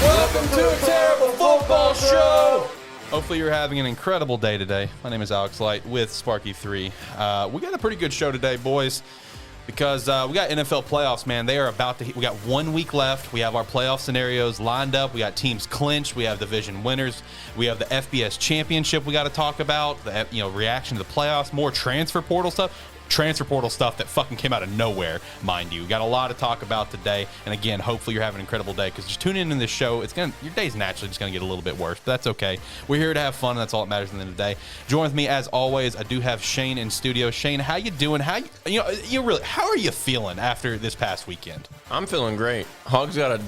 Welcome to a terrible football show. Hopefully you're having an incredible day today. My name is Alex Light with Sparky3. We got a pretty good show today, boys, because we got NFL playoffs, man. They are about to. We got 1 week left. We have our playoff scenarios lined up. We got teams clinched. We have division winners. We have the FBS championship we got to talk about. The reaction to the playoffs. More transfer portal stuff. Transfer portal stuff that fucking came out of nowhere, mind you. Got a lot to talk about today, and again, hopefully you're having an incredible day, because just tune in this show. Your day's naturally just gonna get a little bit worse, but that's okay. We're here to have fun, and that's all that matters in the end of the day. Join with me as always. I do have Shane in studio. Shane, how you doing? How are you feeling after this past weekend? I'm feeling great. Hogs got it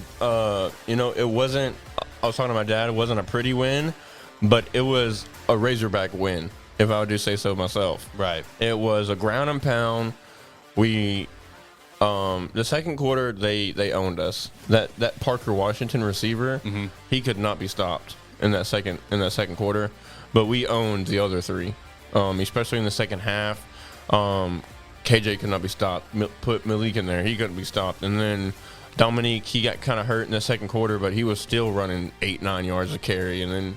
wasn't. I was talking to my dad. It wasn't a pretty win, but it was a Razorback win, if I would say so myself. Right. It was a ground and pound. We, the second quarter, they owned us. That Parker Washington receiver, he could not be stopped in that second quarter. But we owned the other three, especially in the second half. KJ could not be stopped. Put Malik in there, he couldn't be stopped. And then Dominique, he got kind of hurt in the second quarter, but he was still running 8-9 yards a carry. And then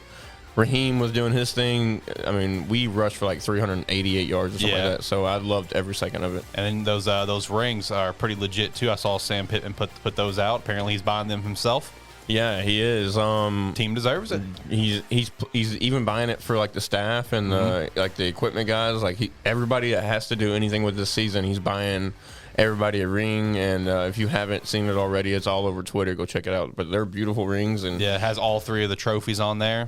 Raheem was doing his thing. I mean, we rushed for like 388 yards or something like that. So I loved every second of it. And then those rings are pretty legit too. I saw Sam Pittman put those out. Apparently, he's buying them himself. Yeah, he is. Team deserves it. He's even buying it for like the staff and the equipment guys. Like everybody that has to do anything with this season, he's buying everybody a ring. And if you haven't seen it already, it's all over Twitter. Go check it out. But they're beautiful rings, and it has all three of the trophies on there.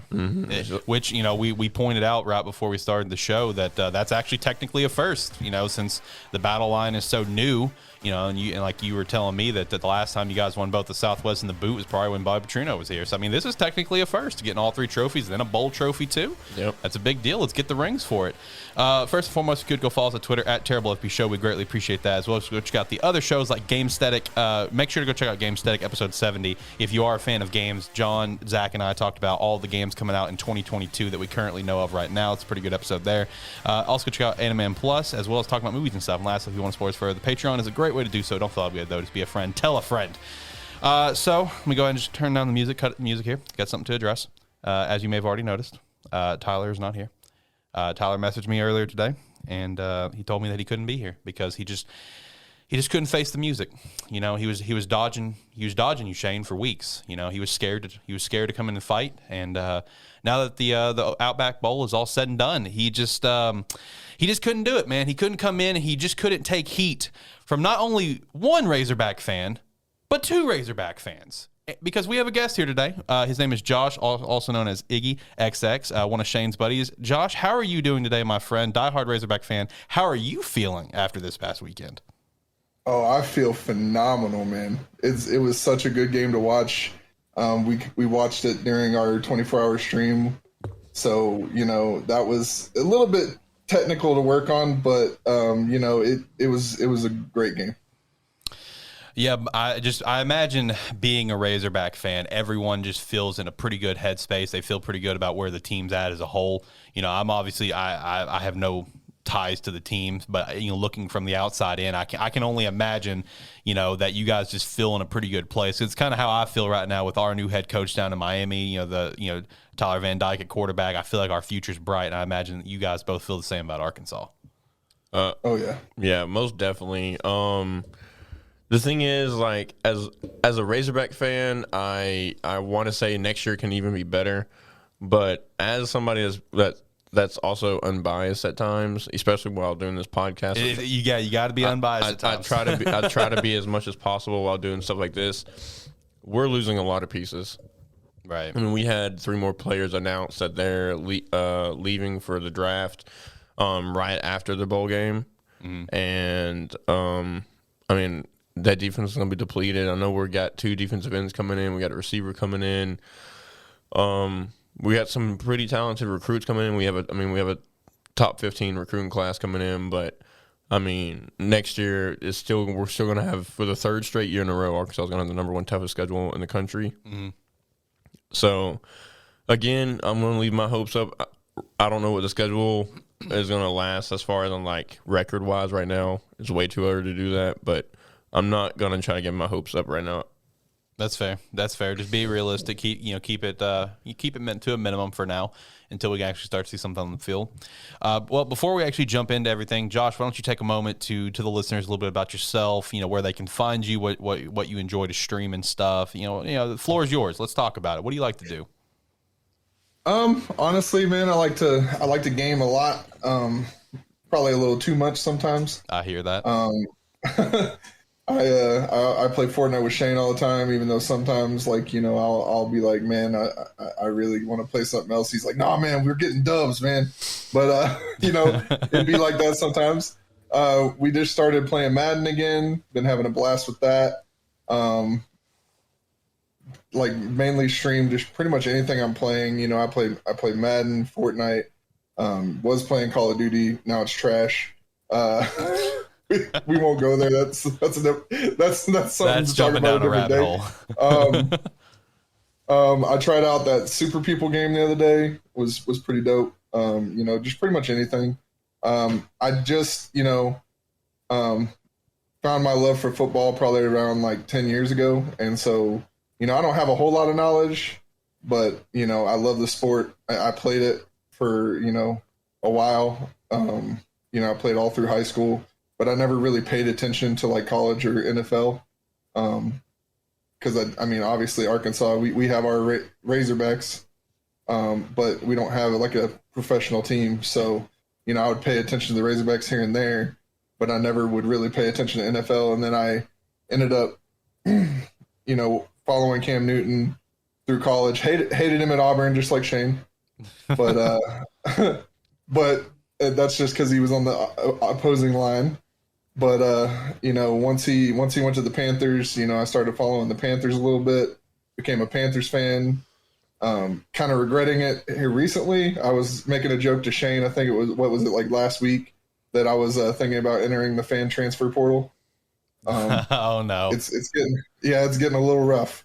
Which we pointed out right before we started the show that that's actually technically a first. Since the battle line is so new. And like you were telling me that the last time you guys won both the Southwest and the Boot was probably when Bobby Petrino was here. So, I mean, this is technically a first, getting all three trophies, then a bowl trophy, too. Yep. That's a big deal. Let's get the rings for it. First and foremost, if you could go follow us on Twitter, @TerribleFB Show. We greatly appreciate that, as well as go check out the other shows like Game Static. Make sure to go check out Game Static episode 70. If you are a fan of games, John, Zach, and I talked about all the games coming out in 2022 that we currently know of right now. It's a pretty good episode there. Also, go check out Animan Plus, as well as talk about movies and stuff. And lastly, if you want to support us further, the Patreon is a great way to do so. Don't feel good, though. Just be a friend. Tell a friend. So let me go ahead and just turn down the music, cut the music here. Got something to address. As you may have already noticed, Tyler is not here. Tyler messaged me earlier today, and he told me that he couldn't be here because he just couldn't face the music. He was dodging you, Shane, for weeks. He was scared to come in and fight. And now that the Outback Bowl is all said and done, he just couldn't do it, man. He couldn't come in. He just couldn't take heat from not only one Razorback fan, but two Razorback fans. Because we have a guest here today. His name is Josh, also known as IggYxx, one of Shane's buddies. Josh, how are you doing today, my friend? Diehard Razorback fan. How are you feeling after this past weekend? Oh, I feel phenomenal, man. It was such a good game to watch. We watched it during our 24-hour stream. So, that was a little bit technical to work on, but it was a great game. Yeah, I imagine being a Razorback fan, everyone just feels in a pretty good headspace. They feel pretty good about where the team's at as a whole. I'm obviously I have no ties to the teams, but looking from the outside in, I can only imagine that you guys just feel in a pretty good place. It's kind of how I feel right now with our new head coach down in Miami. Tyler Van Dyke at quarterback. I feel like our future's bright, and I imagine that you guys both feel the same about Arkansas. Yeah, most definitely. The thing is, like, as a Razorback fan, I want to say next year can even be better, but as somebody that's also unbiased at times, especially while doing this podcast. You got to be unbiased at times. I try to be as much as possible while doing stuff like this. We're losing a lot of pieces. Right. I mean, we had 3 more players announced that they're leaving for the draft right after the bowl game. Mm-hmm. And, I mean, that defense is going to be depleted. I know we got 2 defensive ends coming in. We got a receiver coming in. We got some pretty talented recruits coming in. We have a top 15 recruiting class coming in, but I mean, next year we're still going to have, for the 3rd straight year in a row, Arkansas is going to have the #1 toughest schedule in the country. Mm-hmm. So, again, I'm going to leave my hopes up. I don't know what the schedule is going to last as far as on like record wise right now. It's way too early to do that, but I'm not going to try to get my hopes up right now. That's fair. That's fair. Just be realistic. Keep it meant to a minimum for now until we actually start to see something on the field. Well, before we actually jump into everything, Josh, why don't you take a moment to the listeners a little bit about yourself? Where they can find you, what you enjoy to stream and stuff. The floor is yours. Let's talk about it. What do you like to do? Honestly, man, I like to game a lot. Probably a little too much sometimes. I hear that. I play Fortnite with Shane all the time, even though sometimes I'll be like, man, I really want to play something else. He's like, nah, man, we're getting dubs, man. But it'd be like that sometimes. We just started playing Madden again. Been having a blast with that. Mainly stream just pretty much anything I'm playing. I play Madden, Fortnite. Was playing Call of Duty. Now it's trash. We won't go there. That's something to talk about a different day. I tried out that Super People game the other day. Was pretty dope. Just pretty much anything. I just found my love for football probably around 10 years ago, and so I don't have a whole lot of knowledge, but I love the sport. I played it for a while. I played all through high school. But I never really paid attention to college or NFL, because obviously Arkansas, we have our Razorbacks, but we don't have a professional team. So I would pay attention to the Razorbacks here and there, but I never would really pay attention to NFL. And then I ended up, following Cam Newton through college. Hated him at Auburn, just like Shane, but but that's just because he was on the opposing line. But once he went to the Panthers, I started following the Panthers a little bit, became a Panthers fan. Kind of regretting it here recently. I was making a joke to Shane, I think it was last week, that I was thinking about entering the fan transfer portal. Oh no. It's getting a little rough.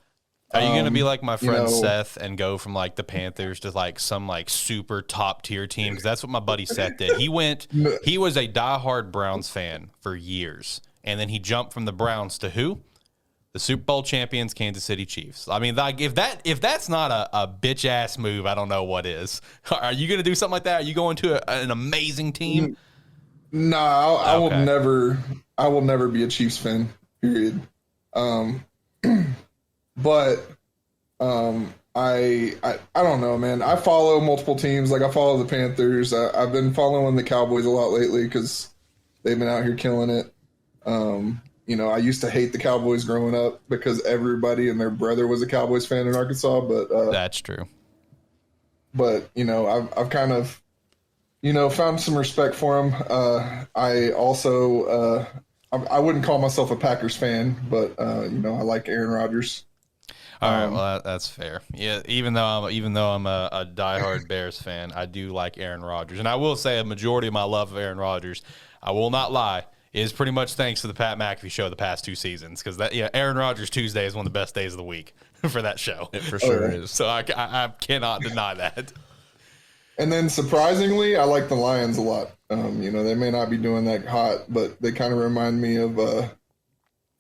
Are you going to be like my friend Seth and go from the Panthers to some super top tier team? Because that's what my buddy Seth did. He was a diehard Browns fan for years. And then he jumped from the Browns to who? The Super Bowl champions, Kansas City Chiefs. I mean, if that's not a bitch ass move, I don't know what is. Are you going to do something like that? Are you going to an amazing team? No, I will never be a Chiefs fan, period. But I don't know, man. I follow multiple teams. I follow the Panthers. I've been following the Cowboys a lot lately because they've been out here killing it. I used to hate the Cowboys growing up because everybody and their brother was a Cowboys fan in Arkansas. But that's true. But I've kind of found some respect for them. I also I wouldn't call myself a Packers fan, but I like Aaron Rodgers. All right, well that's fair. Yeah, even though I'm a diehard Bears fan, I do like Aaron Rodgers, and I will say a majority of my love of Aaron Rodgers, I will not lie, is pretty much thanks to the Pat McAfee show the past 2 seasons. Because Aaron Rodgers Tuesday is one of the best days of the week for that show. It for sure is. So I cannot deny that. And then surprisingly, I like the Lions a lot. They may not be doing that hot, but they kind of remind me of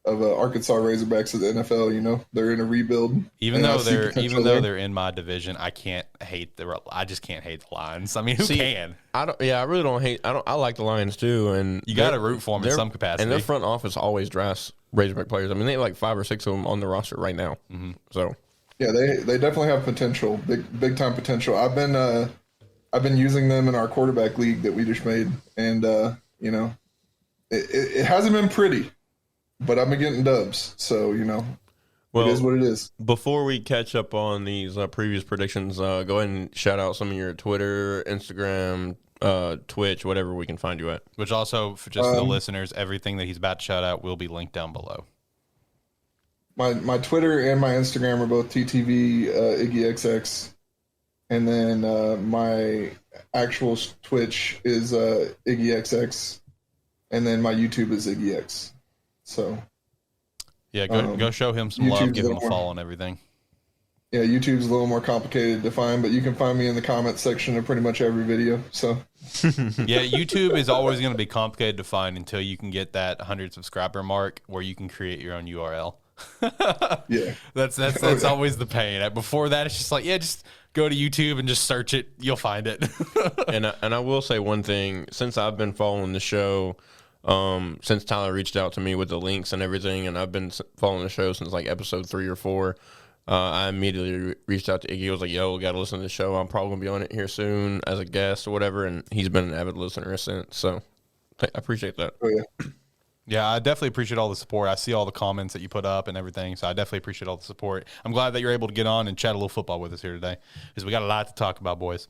Arkansas Razorbacks of the NFL. They're in a rebuild. Even though they're in my division, I just can't hate the Lions. I mean, who can? I really don't hate. I like the Lions too, and you got to root for them in some capacity. And their front office always drafts Razorback players. I mean, they have 5 or 6 of them on the roster right now. Mm-hmm. So yeah, they definitely have potential, big time potential. I've been using them in our quarterback league that we just made, and it hasn't been pretty. But I've been getting dubs, so, it is what it is. Before we catch up on these previous predictions, go ahead and shout out some of your Twitter, Instagram, Twitch, whatever we can find you at. Which also, for the listeners, everything that he's about to shout out will be linked down below. My Twitter and my Instagram are both TTV IggYxx. And then my actual Twitch is IggYxx. And then my YouTube is IggYxx. So, yeah, go show him some love, give him a follow and everything. Yeah, YouTube's a little more complicated to find, but you can find me in the comments section of pretty much every video. So, yeah, YouTube is always going to be complicated to find until you can get that 100 subscriber mark where you can create your own URL. Yeah. That's always the pain. Before that, it's just like, just go to YouTube and just search it. You'll find it. And I will say one thing. Since I've been following the show, since Tyler reached out to me with the links and everything, and I've been following the show since like episode 3 or 4, I immediately reached out to Iggy. I was like, yo, we got to listen to the show. I'm probably going to be on it here soon as a guest or whatever. And he's been an avid listener since. So I appreciate that. Oh, yeah. Yeah, I definitely appreciate all the support. I see all the comments that you put up and everything, so I definitely appreciate all the support. I'm glad that you're able to get on and chat a little football with us here today, because we got a lot to talk about, boys.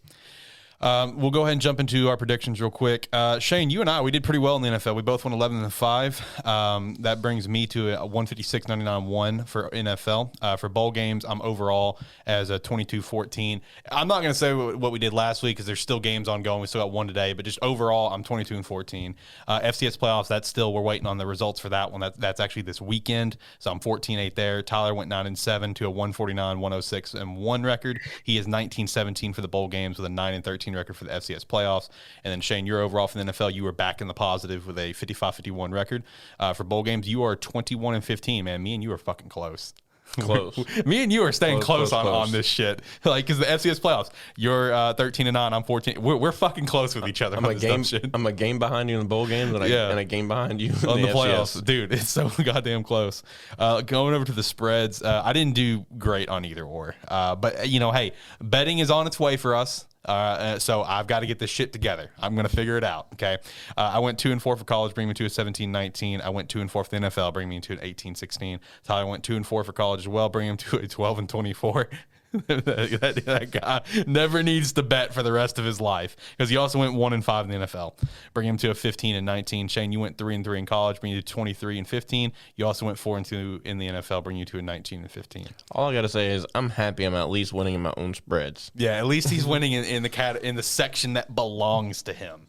We'll go ahead and jump into our predictions real quick. Shane, you and I, we did pretty well in the NFL. We both won 11-5. That brings me to a 156.99-1 for NFL. For bowl games, I'm overall as a 22-14. I'm not going to say what we did last week because there's still games ongoing. We still got one today, but just overall, I'm 22-14. FCS playoffs, that's still, we're waiting on the results for that one. That's actually this weekend, so I'm 14-8 there. Tyler went 9-7 to a 149-106-1 record. He is 19-17 for the bowl games with a 9-13 record for the FCS playoffs. And then Shane, you're overall for the NFL, you were back in the positive with a 55-51 record. For bowl games, you are 21-15, man. Me and you are fucking close. Me and you are staying close on this shit. Like, because the FCS playoffs, you're 13-9, I'm 14. We're fucking close with each other. I'm a game behind you in the bowl games, and a game behind you on the playoffs. Dude, it's so goddamn close. Going over to the spreads, I didn't do great on either or. But, hey, betting is on its way for us. So I've got to get this shit together. I'm going to figure it out. Okay. I went 2-4 for college, bringing me to a 17-19. I went 2-4 for the NFL, bringing me to an 18-16. Tyler went 2-4 for college as well, bringing him to a 12-24. that guy never needs to bet for the rest of his life, because he also went 1-5 in the NFL, bringing him to a 15-19. Shane, you went 3-3 in college, bringing you to 23-15. You also went 4-2 in the NFL, bringing you to a 19-15. All I gotta say is I'm happy I'm at least winning in my own spreads. Yeah, at least he's winning in the section that belongs to him.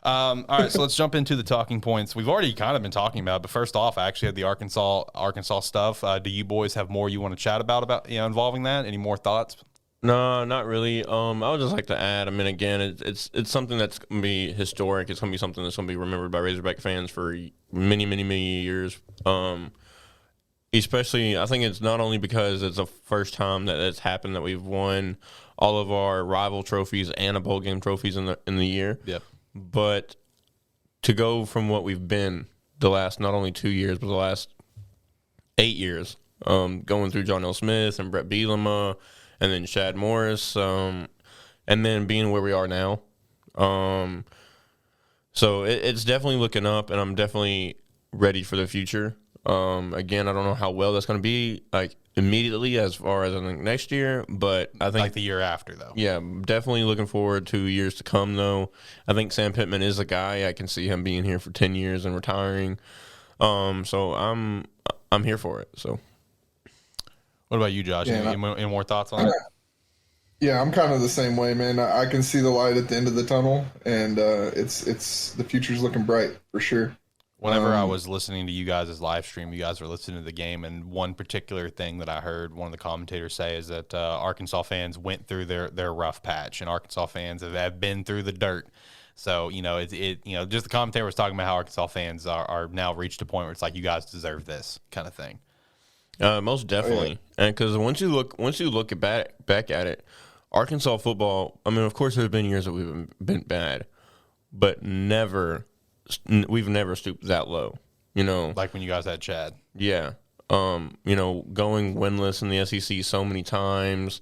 All right, so let's jump into the talking points. We've already kind of been talking about it, but first off, I actually had the Arkansas stuff. Do you boys have more you want to chat about involving that? Any more thoughts? No, not really. I would just like to add, I mean, again, it's something that's going to be historic. It's going to be something that's going to be remembered by Razorback fans for many, many, many years. Especially, I think it's not only because it's the first time that it's happened that we've won all of our rival trophies and a bowl game trophies in the year. Yep. But to go from what we've been the last not only 2 years, but the last 8 years, going through John L. Smith and Brett Bielema and then Shad Morris, and then being where we are now. So it's definitely looking up, and I'm definitely ready for the future. Again, I don't know how well that's going to be, like, immediately as far as I think next year, but I think like the year after, though. Yeah, definitely looking forward to years to come, though. I think Sam Pittman is a guy. I can see him being here for 10 years and retiring. So I'm here for it. So, what about you, Josh? Yeah, any more thoughts on it? Yeah, I'm kind of the same way, man. I can see the light at the end of the tunnel, and it's the future's looking bright for sure. Whenever I was listening to you guys' live stream, you guys were listening to the game, and one particular thing that I heard one of the commentators say is that Arkansas fans went through their rough patch, and Arkansas fans have been through the dirt. So, just the commentator was talking about how Arkansas fans are now reached a point where it's like, you guys deserve this kind of thing. Most definitely. And because once you look back at it, Arkansas football, I mean, of course, there's been years that we've been bad, but we've never stooped that low, Like when you guys had Chad. Yeah. Going winless in the SEC so many times,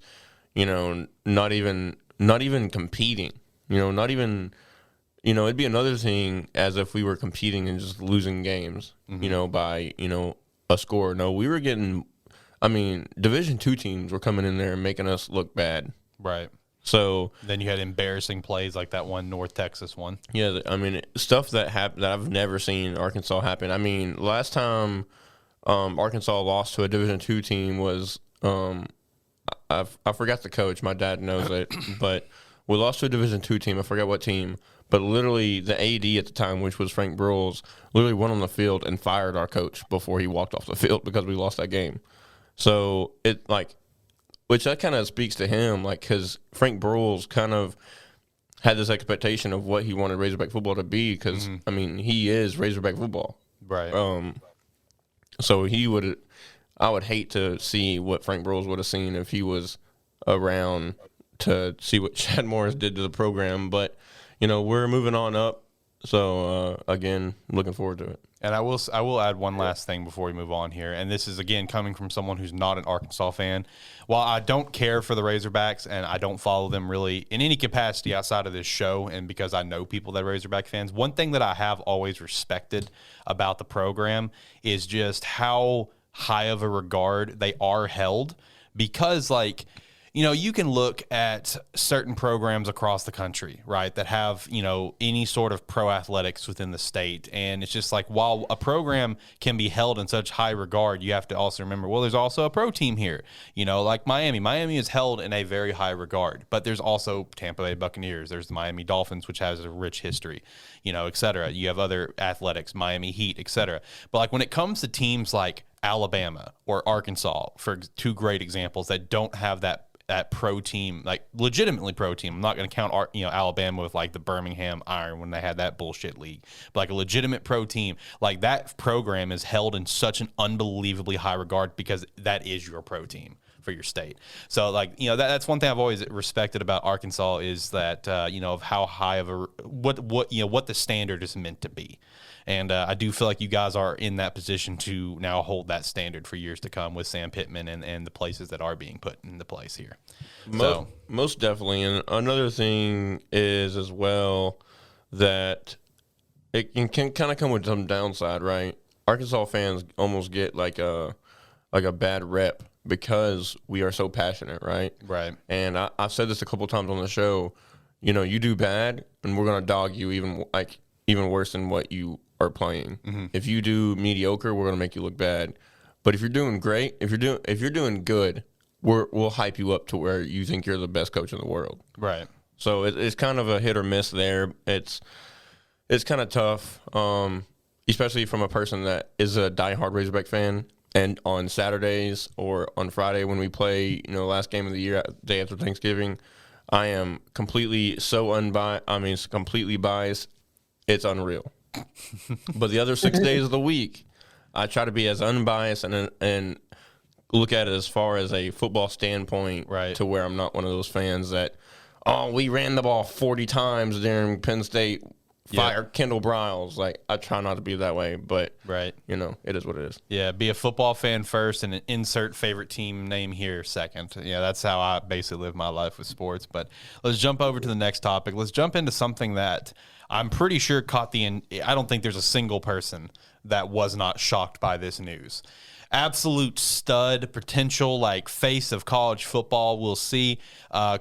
not even competing, not even, it'd be another thing as if we were competing and just losing games, by, a score. No, we were getting, Division II teams were coming in there and making us look bad. Right. So then you had embarrassing plays like that one North Texas one. Yeah, stuff that happened that I've never seen Arkansas happen. Last time Arkansas lost to a Division II team was I forgot the coach. My dad knows it, but we lost to a Division II team. I forgot what team, but literally the AD at the time, which was Frank Broyles, literally went on the field and fired our coach before he walked off the field because we lost that game. So which that kind of speaks to him, because Frank Broyles kind of had this expectation of what he wanted Razorback football to be, because, he is Razorback football. Right. So he would, I would hate to see what Frank Broyles would have seen if he was around to see what Chad Morris did to the program. But, we're moving on up. So, again, looking forward to it. And I will add one last thing before we move on here. And this is, again, coming from someone who's not an Arkansas fan. While I don't care for the Razorbacks and I don't follow them really in any capacity outside of this show, and because I know people that are Razorback fans, one thing that I have always respected about the program is just how high of a regard they are held. Because, you can look at certain programs across the country, right, that have, any sort of pro athletics within the state. And it's just like, while a program can be held in such high regard, you have to also remember, well, there's also a pro team here, like Miami. Miami is held in a very high regard, but there's also Tampa Bay Buccaneers. There's the Miami Dolphins, which has a rich history, et cetera. You have other athletics, Miami Heat, et cetera. But like when it comes to teams like Alabama or Arkansas, for two great examples that don't have that pro team, like legitimately pro team. I'm not going to count Alabama with like the Birmingham Iron when they had that bullshit league, but like a legitimate pro team, like that program is held in such an unbelievably high regard because that is your pro team for your state. So that's one thing I've always respected about Arkansas is that of how high of a what the standard is meant to be. And I do feel like you guys are in that position to now hold that standard for years to come with Sam Pittman and the places that are being put into place here. Most definitely. And another thing is as well that it can kind of come with some downside, right? Arkansas fans almost get like a bad rep because we are so passionate, right? Right. And I've said this a couple times on the show. You do bad, and we're gonna dog you even worse than what you are playing. Mm-hmm. If you do mediocre, we're gonna make you look bad. But if you're doing great, if you're doing good, we'll hype you up to where you think you're the best coach in the world. Right. So it's kind of a hit or miss there. It's kind of tough, especially from a person that is a diehard Razorback fan. And on Saturdays or on Friday when we play, last game of the year, day after Thanksgiving, I am completely completely biased. It's unreal. But the other 6 days of the week, I try to be as unbiased and look at it as far as a football standpoint, right, to where I'm not one of those fans that, we ran the ball 40 times during Penn State, fire Kendall Briles. Like, I try not to be that way, but, right, it is what it is. Yeah, be a football fan first and insert favorite team name here second. Yeah, that's how I basically live my life with sports. But let's jump over to the next topic. Let's jump into something that I'm pretty sure I don't think there's a single person that was not shocked by this news. Absolute stud, potential face of college football. We'll see.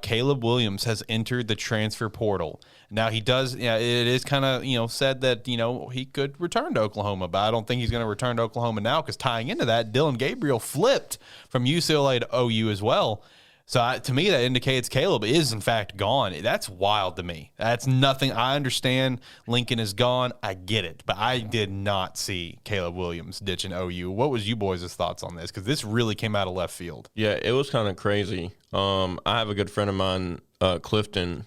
Caleb Williams has entered the transfer portal. Now he does. It is kind of said that he could return to Oklahoma, but I don't think he's going to return to Oklahoma now because tying into that, Dillon Gabirel flipped from UCLA to OU as well. So to me, that indicates Caleb is, in fact, gone. That's wild to me. That's nothing. I understand Lincoln is gone. I get it. But I did not see Caleb Williams ditching OU. What was you boys' thoughts on this? Because this really came out of left field. Yeah, it was kind of crazy. I have a good friend of mine, Clifton.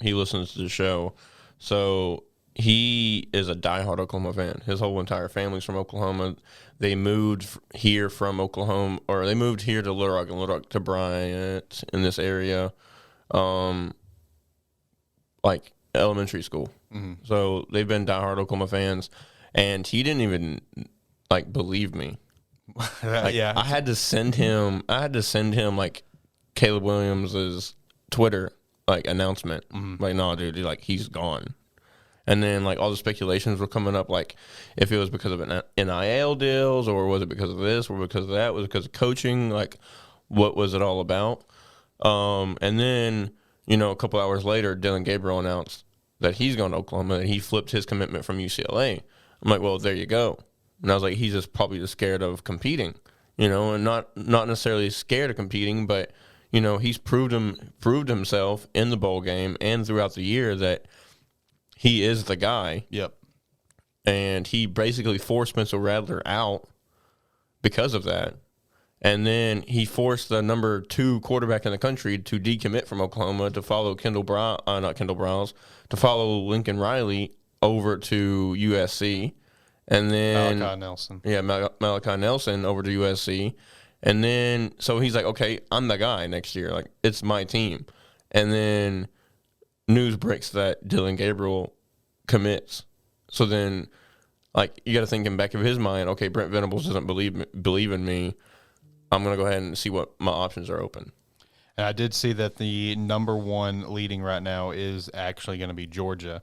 He listens to the show. So he is a diehard Oklahoma fan. His whole entire family's from Oklahoma. They moved here from Oklahoma, or they moved here to Little Rock and Little Rock to Bryant in this area, like elementary school. Mm-hmm. So they've been diehard Oklahoma fans, and he didn't even believe me. Yeah, I had to send him like Caleb Williams's Twitter announcement. Mm-hmm. No, dude, he's gone. And then, all the speculations were coming up, if it was because of NIL deals, or was it because of this, or because of that, was it because of coaching? What was it all about? And then, a couple hours later, Dillon Gabirel announced that he's going to Oklahoma, and he flipped his commitment from UCLA. I'm like, well, there you go. And I was like, he's probably just scared of competing, and not necessarily scared of competing, but, he's proved himself in the bowl game and throughout the year that he is the guy. Yep. And he basically forced Spencer Rattler out because of that. And then he forced the number 2 quarterback in the country to decommit from Oklahoma to follow to follow Lincoln Riley over to USC. and then Malachi Nelson. Yeah, Malachi Nelson over to USC. And then, so he's like, okay, I'm the guy next year. Like, it's my team. And then news breaks that Dillon Gabirel commits. So then, like, you got to think in the back of his mind, okay, Brent Venables doesn't believe in me. I'm going to go ahead and see what my options are open. And I did see that the number one leading right now is actually going to be Georgia.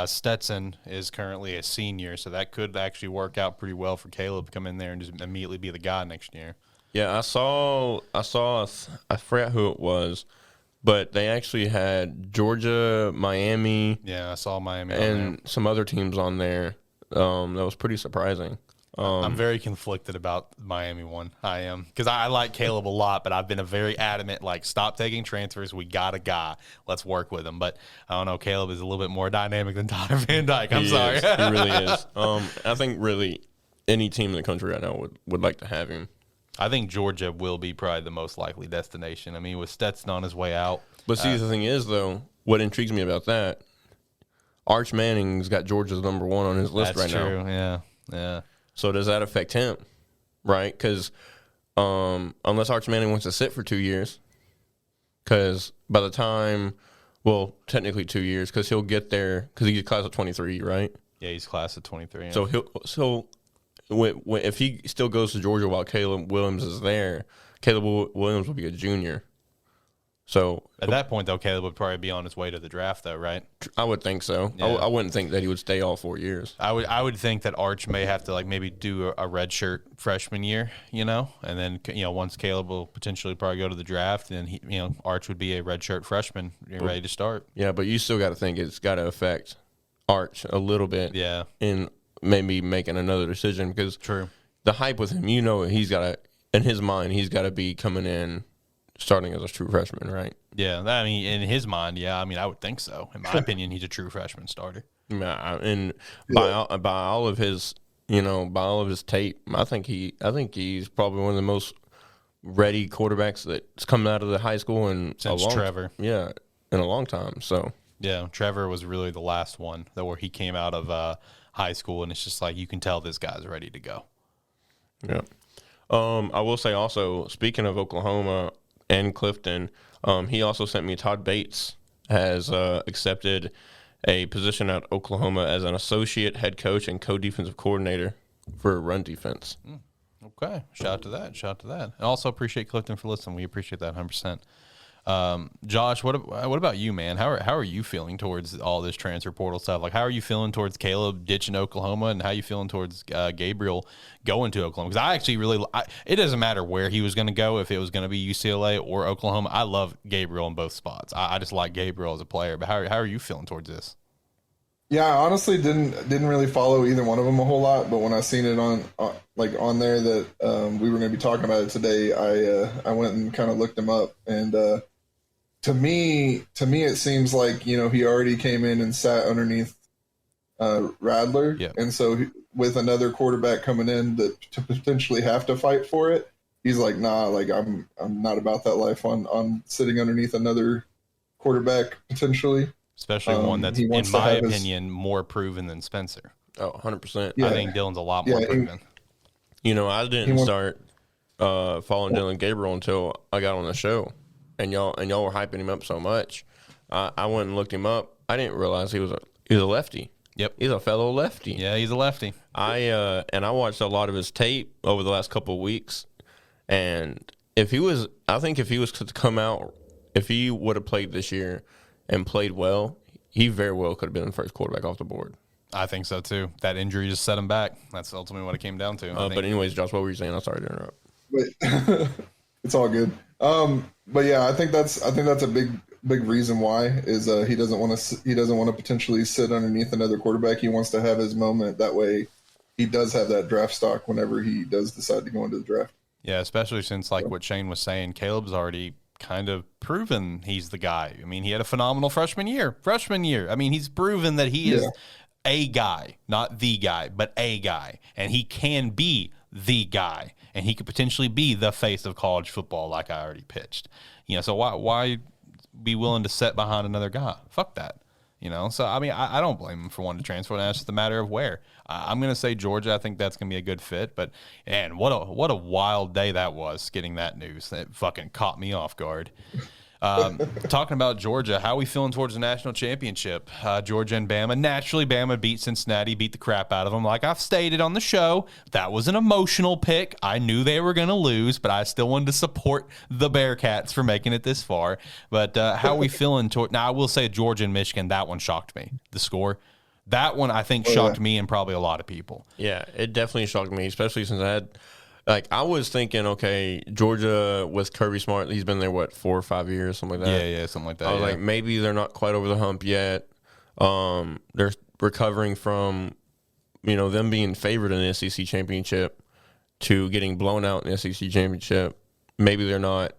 Stetson is currently a senior, so that could actually work out pretty well for Caleb to come in there and just immediately be the guy next year. Yeah, I forgot who it was, but they actually had Georgia, Miami. Yeah, I saw Miami and some other teams on there. That was pretty surprising. I'm very conflicted about the Miami one. I am, because I like Caleb a lot, but I've been a very adamant, like, stop taking transfers. We got a guy. Let's work with him. But I don't know. Caleb is a little bit more dynamic than Tyler Van Dyke. I'm sorry. He really is. I think really any team in the country right now would like to have him. I think Georgia will be probably the most likely destination. I mean, with Stetson on his way out. But see, the thing is, though, what intrigues me about that, Arch Manning's got Georgia's number one on his list right now. That's true, yeah. So does that affect him, right? Because unless Arch Manning wants to sit for 2 years, because by the time, well, technically 2 years, because he'll get there, because he's class of 23, right? Yeah, he's class of 23. Yeah. So if he still goes to Georgia while Caleb Willaims is there, Caleb Willaims will be a junior. So at that point, though, Caleb would probably be on his way to the draft, though, right? I would think so. Yeah. I wouldn't think that he would stay all 4 years. I would think that Arch may have to, like, maybe do a redshirt freshman year, and then once Caleb will potentially probably go to the draft, then Arch would be a redshirt freshman ready to start. Yeah, but you still got to think it's got to affect Arch a little bit. Yeah, in maybe making another decision, because true, the hype with him, he's got to, in his mind, he's got to be coming in starting as a true freshman, right? Yeah, I mean, in his mind, yeah, I mean, I would think so. In my opinion, he's a true freshman starter. Yeah, and by all of his, by all of his tape, I think he's probably one of the most ready quarterbacks that's coming out of the high school in Since Trevor. Yeah, in a long time. So yeah, Trevor was really the last one where he came out of high school, and it's just like you can tell this guy's ready to go. Yeah. I will say also, speaking of Oklahoma and Clifton, he also sent me Todd Bates has accepted a position at Oklahoma as an associate head coach and co-defensive coordinator for run defense. Okay. Shout out to that. I also appreciate Clifton for listening. We appreciate that 100%. Josh, what about you, man? How are you feeling towards all this transfer portal stuff? Like, how are you feeling towards Caleb ditching Oklahoma, and how are you feeling towards Gabirel going to Oklahoma? Because I actually it doesn't matter where he was going to go, if it was going to be UCLA or Oklahoma. I love Gabirel in both spots. I just like Gabirel as a player. But how are you feeling towards this? Yeah, I honestly didn't really follow either one of them a whole lot, but when I seen it on there that we were going to be talking about it today, I went and kind of looked him up, and to me it seems like he already came in and sat underneath Radler, yep. And so with another quarterback coming in to potentially have to fight for it, he's like, nah, like I'm not about that life on sitting underneath another quarterback potentially. Especially one that's, in my opinion, more proven than Spencer. Oh, 100%. Yeah. I think Dillon's a lot more proven. I didn't start following Dillon Gabirel until I got on the show, and y'all were hyping him up so much. I went and looked him up. I didn't realize he was a lefty. Yep, he's a fellow lefty. Yeah, he's a lefty. I watched a lot of his tape over the last couple of weeks, and if he was to come out, if he would have played this year and played well, he very well could have been the first quarterback off the board. I think so too. That injury just set him back. That's ultimately what it came down to. But anyways, Josh, what were you saying? I'm sorry to interrupt. But it's all good. But yeah, I think that's a big reason why is he doesn't want to potentially sit underneath another quarterback. He wants to have his moment. That way, he does have that draft stock whenever he does decide to go into the draft. Yeah, especially since what Shane was saying, Caleb's already kind of proven he's the guy. I mean, he had a phenomenal freshman year. I mean, he's proven that he is a guy, not the guy, but a guy. And he can be the guy. And he could potentially be the face of college football, like I already pitched. So why be willing to set behind another guy? Fuck that. So, I mean, I don't blame them for wanting to transfer. That's just a matter of where. I'm going to say Georgia. I think that's going to be a good fit. But, man, what a wild day that was, getting that news. That fucking caught me off guard. Talking about Georgia, how are we feeling towards the national championship? Georgia and Bama. Naturally, Bama beat Cincinnati, beat the crap out of them. Like I've stated on the show, that was an emotional pick. I knew they were going to lose, but I still wanted to support the Bearcats for making it this far. But how are we feeling toward? Now, I will say Georgia and Michigan, that one shocked me. The score. That one, I think, shocked me and probably a lot of people. Yeah, it definitely shocked me, especially since I was thinking, okay, Georgia with Kirby Smart, he's been there, 4 or 5 years, something like that? Yeah, something like that. I was like, maybe they're not quite over the hump yet. They're recovering from, them being favored in the SEC championship to getting blown out in the SEC championship. Maybe they're not,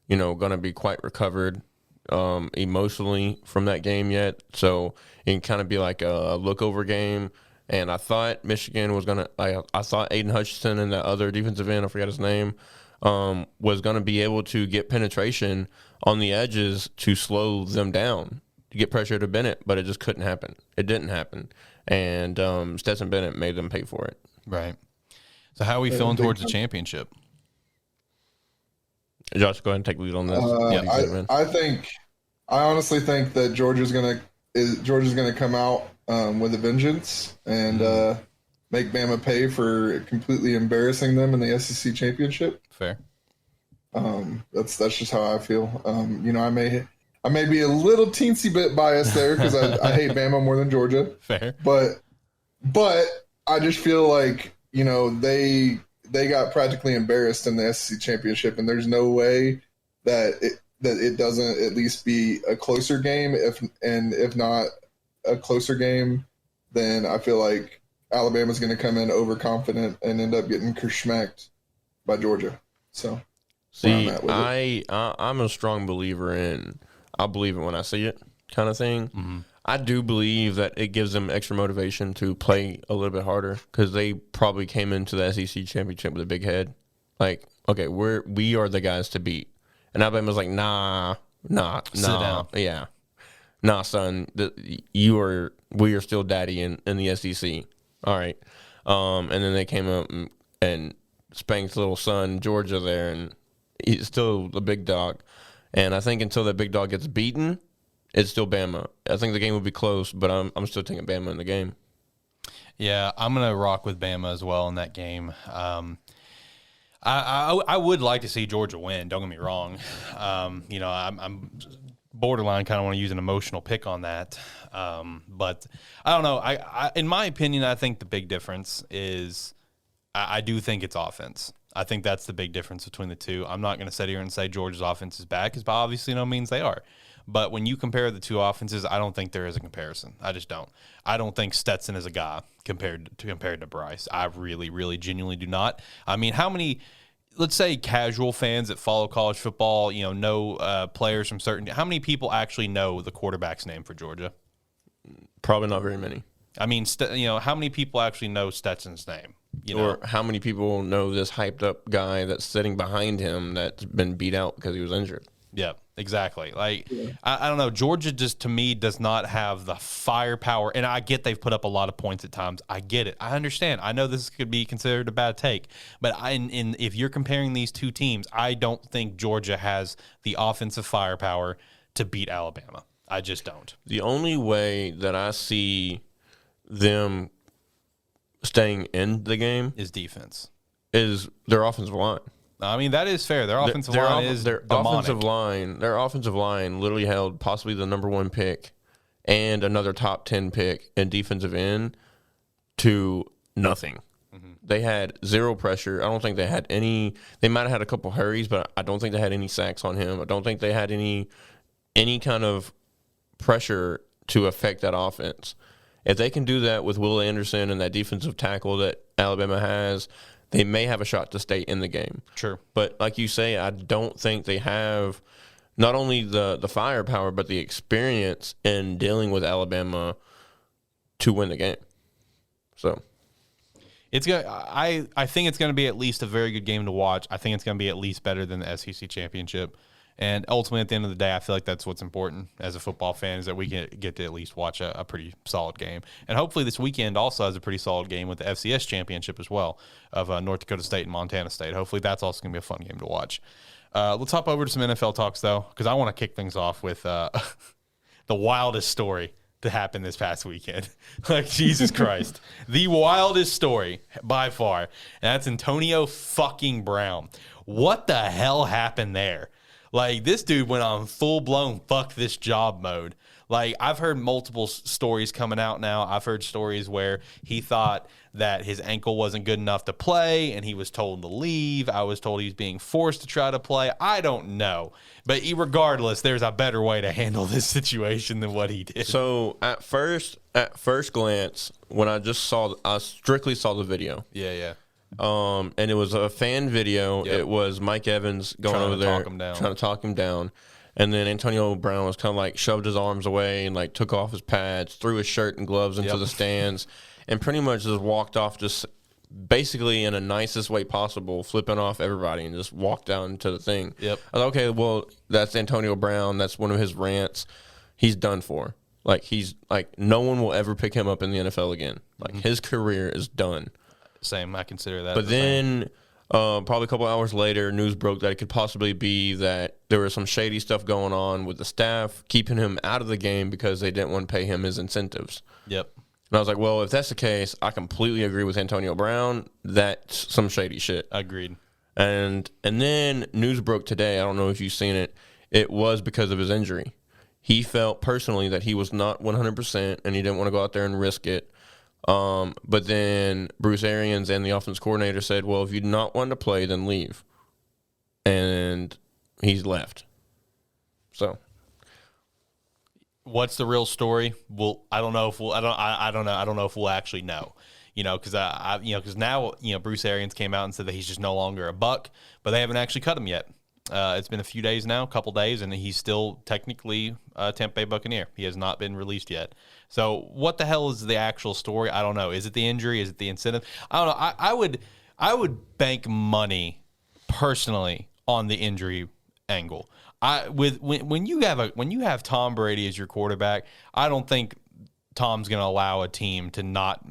going to be quite recovered emotionally from that game yet. So it can kind of be like a look-over game. And I thought Michigan was going to I thought Aiden Hutchinson and the other defensive end, I forgot his name, was going to be able to get penetration on the edges to slow them down, to get pressure to Bennett, but it just couldn't happen. It didn't happen. And Stetson Bennett made them pay for it. Right. So how are we feeling towards the championship? Josh, go ahead and take lead on this. I honestly think that Georgia's gonna come out with a vengeance and make Bama pay for completely embarrassing them in the SEC championship. Fair. That's just how I feel. I may be a little teensy bit biased there because I hate Bama more than Georgia. Fair. But I just feel like they got practically embarrassed in the SEC championship, and there's no way that it doesn't at least be a closer game. If not a closer game, then I feel like Alabama's going to come in overconfident and end up getting kerschmacked by Georgia. So, see, I'm a strong believer in I believe it when I see it kind of thing. Mm-hmm. I do believe that it gives them extra motivation to play a little bit harder because they probably came into the SEC championship with a big head. Like, okay, we are the guys to beat. And Alabama's like, nah. Sit down. Yeah. Nah, son, we are still daddy in the SEC. All right. And then they came up and spanked little son, Georgia, there, and he's still the big dog. And I think until that big dog gets beaten, it's still Bama. I think the game will be close, but I'm still taking Bama in the game. Yeah, I'm going to rock with Bama as well in that game. I would like to see Georgia win. Don't get me wrong. I'm borderline kind of want to use an emotional pick on that. But I don't know. I in my opinion, I think the big difference is I do think it's offense. I think that's the big difference between the two. I'm not going to sit here and say Georgia's offense is bad because by obviously no means they are. But when you compare the two offenses, I don't think there is a comparison. I just don't. I don't think Stetson is a guy compared to Bryce. I really, really genuinely do not. I mean, how many, let's say, casual fans that follow college football, know players from certain – how many people actually know the quarterback's name for Georgia? Probably not very many. I mean, how many people actually know Stetson's name? Or how many people know this hyped-up guy that's sitting behind him that's been beat out because he was injured? Yeah, exactly. I don't know. Georgia just, to me, does not have the firepower. And I get they've put up a lot of points at times. I get it. I understand. I know this could be considered a bad take. But if you're comparing these two teams, I don't think Georgia has the offensive firepower to beat Alabama. I just don't. The only way that I see them staying in the game is defense. Is their offensive line. I mean, that is fair. Their offensive line is demonic. Their offensive line literally held possibly the number 1 pick and another top 10 pick in defensive end to nothing. Mm-hmm. They had zero pressure. I don't think they had any. They might have had a couple hurries, but I don't think they had any sacks on him. I don't think they had any kind of pressure to affect that offense. If they can do that with Will Anderson and that defensive tackle that Alabama has, they may have a shot to stay in the game. Sure. But like you say, I don't think they have not only the firepower, but the experience in dealing with Alabama to win the game. So it's gonna. I think it's going to be at least a very good game to watch. I think it's going to be at least better than the SEC championship. And ultimately, at the end of the day, I feel like that's what's important as a football fan is that we get to at least watch a pretty solid game. And hopefully this weekend also has a pretty solid game with the FCS championship as well of North Dakota State and Montana State. Hopefully that's also going to be a fun game to watch. Let's hop over to some NFL talks, though, because I want to kick things off with the wildest story to happen this past weekend. Like, Jesus Christ. The wildest story by far. And that's Antonio fucking Brown. What the hell happened there? Like, this dude went on full-blown fuck this job mode. Like, I've heard multiple stories coming out now. I've heard stories where he thought that his ankle wasn't good enough to play and he was told to leave. I was told he was being forced to try to play. I don't know. But regardless, there's a better way to handle this situation than what he did. So at first glance, when I strictly saw the video. Yeah. And it was a fan video. Yep. It was Mike Evans going Trying over to there talk him down. trying to talk him down. And then Antonio Brown was kind of like shoved his arms away and like took off his pads, threw his shirt and gloves into the stands, and pretty much just walked off just basically in the nicest way possible, flipping off everybody and just walked down to the thing. Yep. I was like, okay, well, that's Antonio Brown. That's one of his rants. He's done for. Like, he's like, no one will ever pick him up in the NFL again. Like, his career is done. Same. I consider that. But then probably a couple hours later, news broke that it could possibly be that there was some shady stuff going on with the staff, keeping him out of the game because they didn't want to pay him his incentives. Yep. And I was like, well, if that's the case, I completely agree with Antonio Brown. That's some shady shit. Agreed. And then news broke today. I don't know if you've seen it. It was because of his injury. He felt personally that he was not 100% and he didn't want to go out there and risk it. But then Bruce Arians and the offense coordinator said, well, if you do not want to play, then leave. And he's left. So what's the real story? Well, I don't know if we'll, I don't know. I don't know if we'll actually know, because because now, Bruce Arians came out and said that he's just no longer a Buck, but they haven't actually cut him yet. It's been a few days now, a couple days, and he's still technically a Tampa Bay Buccaneer. He has not been released yet. So what the hell is the actual story? I don't know. Is it the injury? Is it the incentive? I don't know. I would bank money personally on the injury angle. When you have Tom Brady as your quarterback, I don't think Tom's going to allow a team to not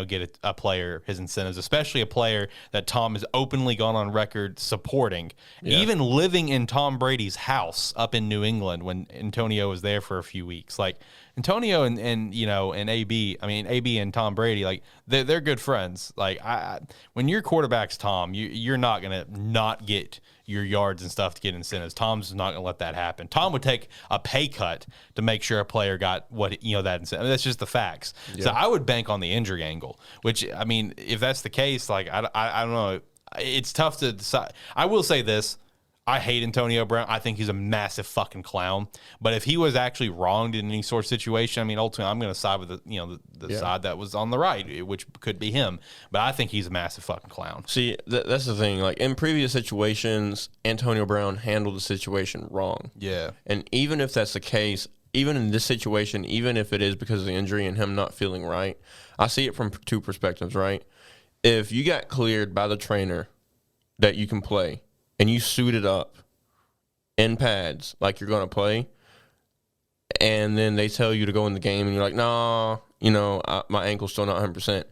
get a player his incentives, especially a player that Tom has openly gone on record supporting, even living in Tom Brady's house up in New England when Antonio was there for a few weeks. Like Antonio and AB and Tom Brady, like they're good friends. Like when your quarterback's Tom, you're not going to not get your yards and stuff to get incentives. Tom's not going to let that happen. Tom would take a pay cut to make sure a player got that incentive. I mean, that's just the facts. Yeah. So I would bank on the injury angle, which, I mean, if that's the case, like, I don't know. It's tough to decide. I will say this. I hate Antonio Brown. I think he's a massive fucking clown. But if he was actually wronged in any sort of situation, I mean, ultimately, I'm going to side with the side that was on the right, which could be him. But I think he's a massive fucking clown. See, that's the thing. Like, in previous situations, Antonio Brown handled the situation wrong. Yeah. And even if that's the case, even in this situation, even if it is because of the injury and him not feeling right, I see it from two perspectives, right? If you got cleared by the trainer that you can play, and you suited up in pads like you're going to play, and then they tell you to go in the game, and you're like, nah, my ankle's still not 100%.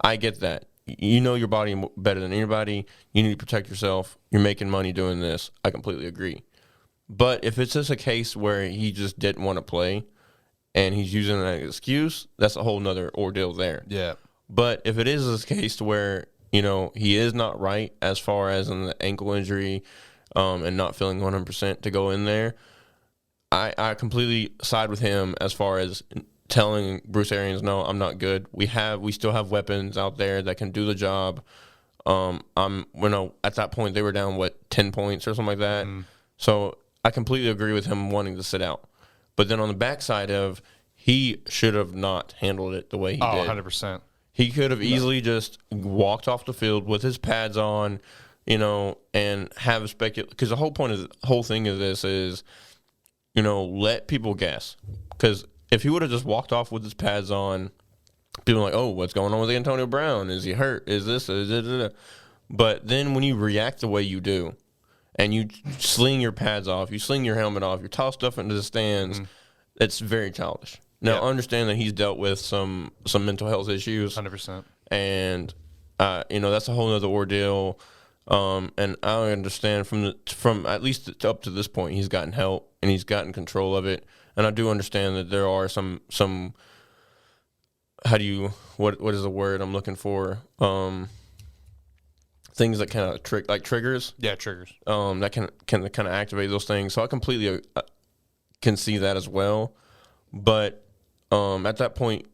I get that. You know your body better than anybody. You need to protect yourself. You're making money doing this. I completely agree. But if it's just a case where he just didn't want to play and he's using an excuse, that's a whole nother ordeal there. Yeah. But if it is a case to where he is not right as far as in the ankle injury and not feeling 100% to go in there, I completely side with him as far as telling Bruce Arians, no, I'm not good. We still have weapons out there that can do the job. At that point they were down 10 points or something like that. So I completely agree with him wanting to sit out. But then on the backside of, he should have not handled it the way he did. 100%. He could have easily just walked off the field with his pads on, and have a speculation. Because the whole thing of this is, let people guess. Because if he would have just walked off with his pads on, people are like, oh, what's going on with Antonio Brown? Is he hurt? Is this? But then when you react the way you do, and you sling your pads off, you sling your helmet off, you toss stuff into the stands, it's very childish. Now, I understand that he's dealt with some mental health issues. 100%. And, that's a whole other ordeal. And I understand from at least up to this point, he's gotten help and he's gotten control of it. And I do understand that there are some what is the word I'm looking for? Things that kind of triggers. Yeah, triggers. That can kind of activate those things. So I completely can see that as well. But at that point,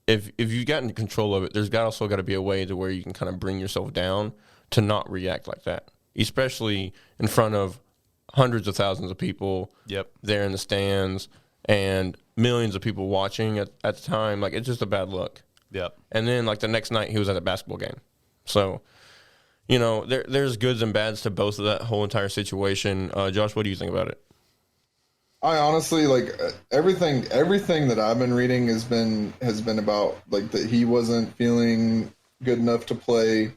if you've gotten control of it, there's also got to be a way to where you can kind of bring yourself down to not react like that, especially in front of hundreds of thousands of people there in the stands and millions of people watching at the time. Like, it's just a bad look. Yep. And then, like, the next night, he was at a basketball game. So, there's goods and bads to both of that whole entire situation. Josh, what do you think about it? I honestly, like, everything that I've been reading has been about, like, that he wasn't feeling good enough to play,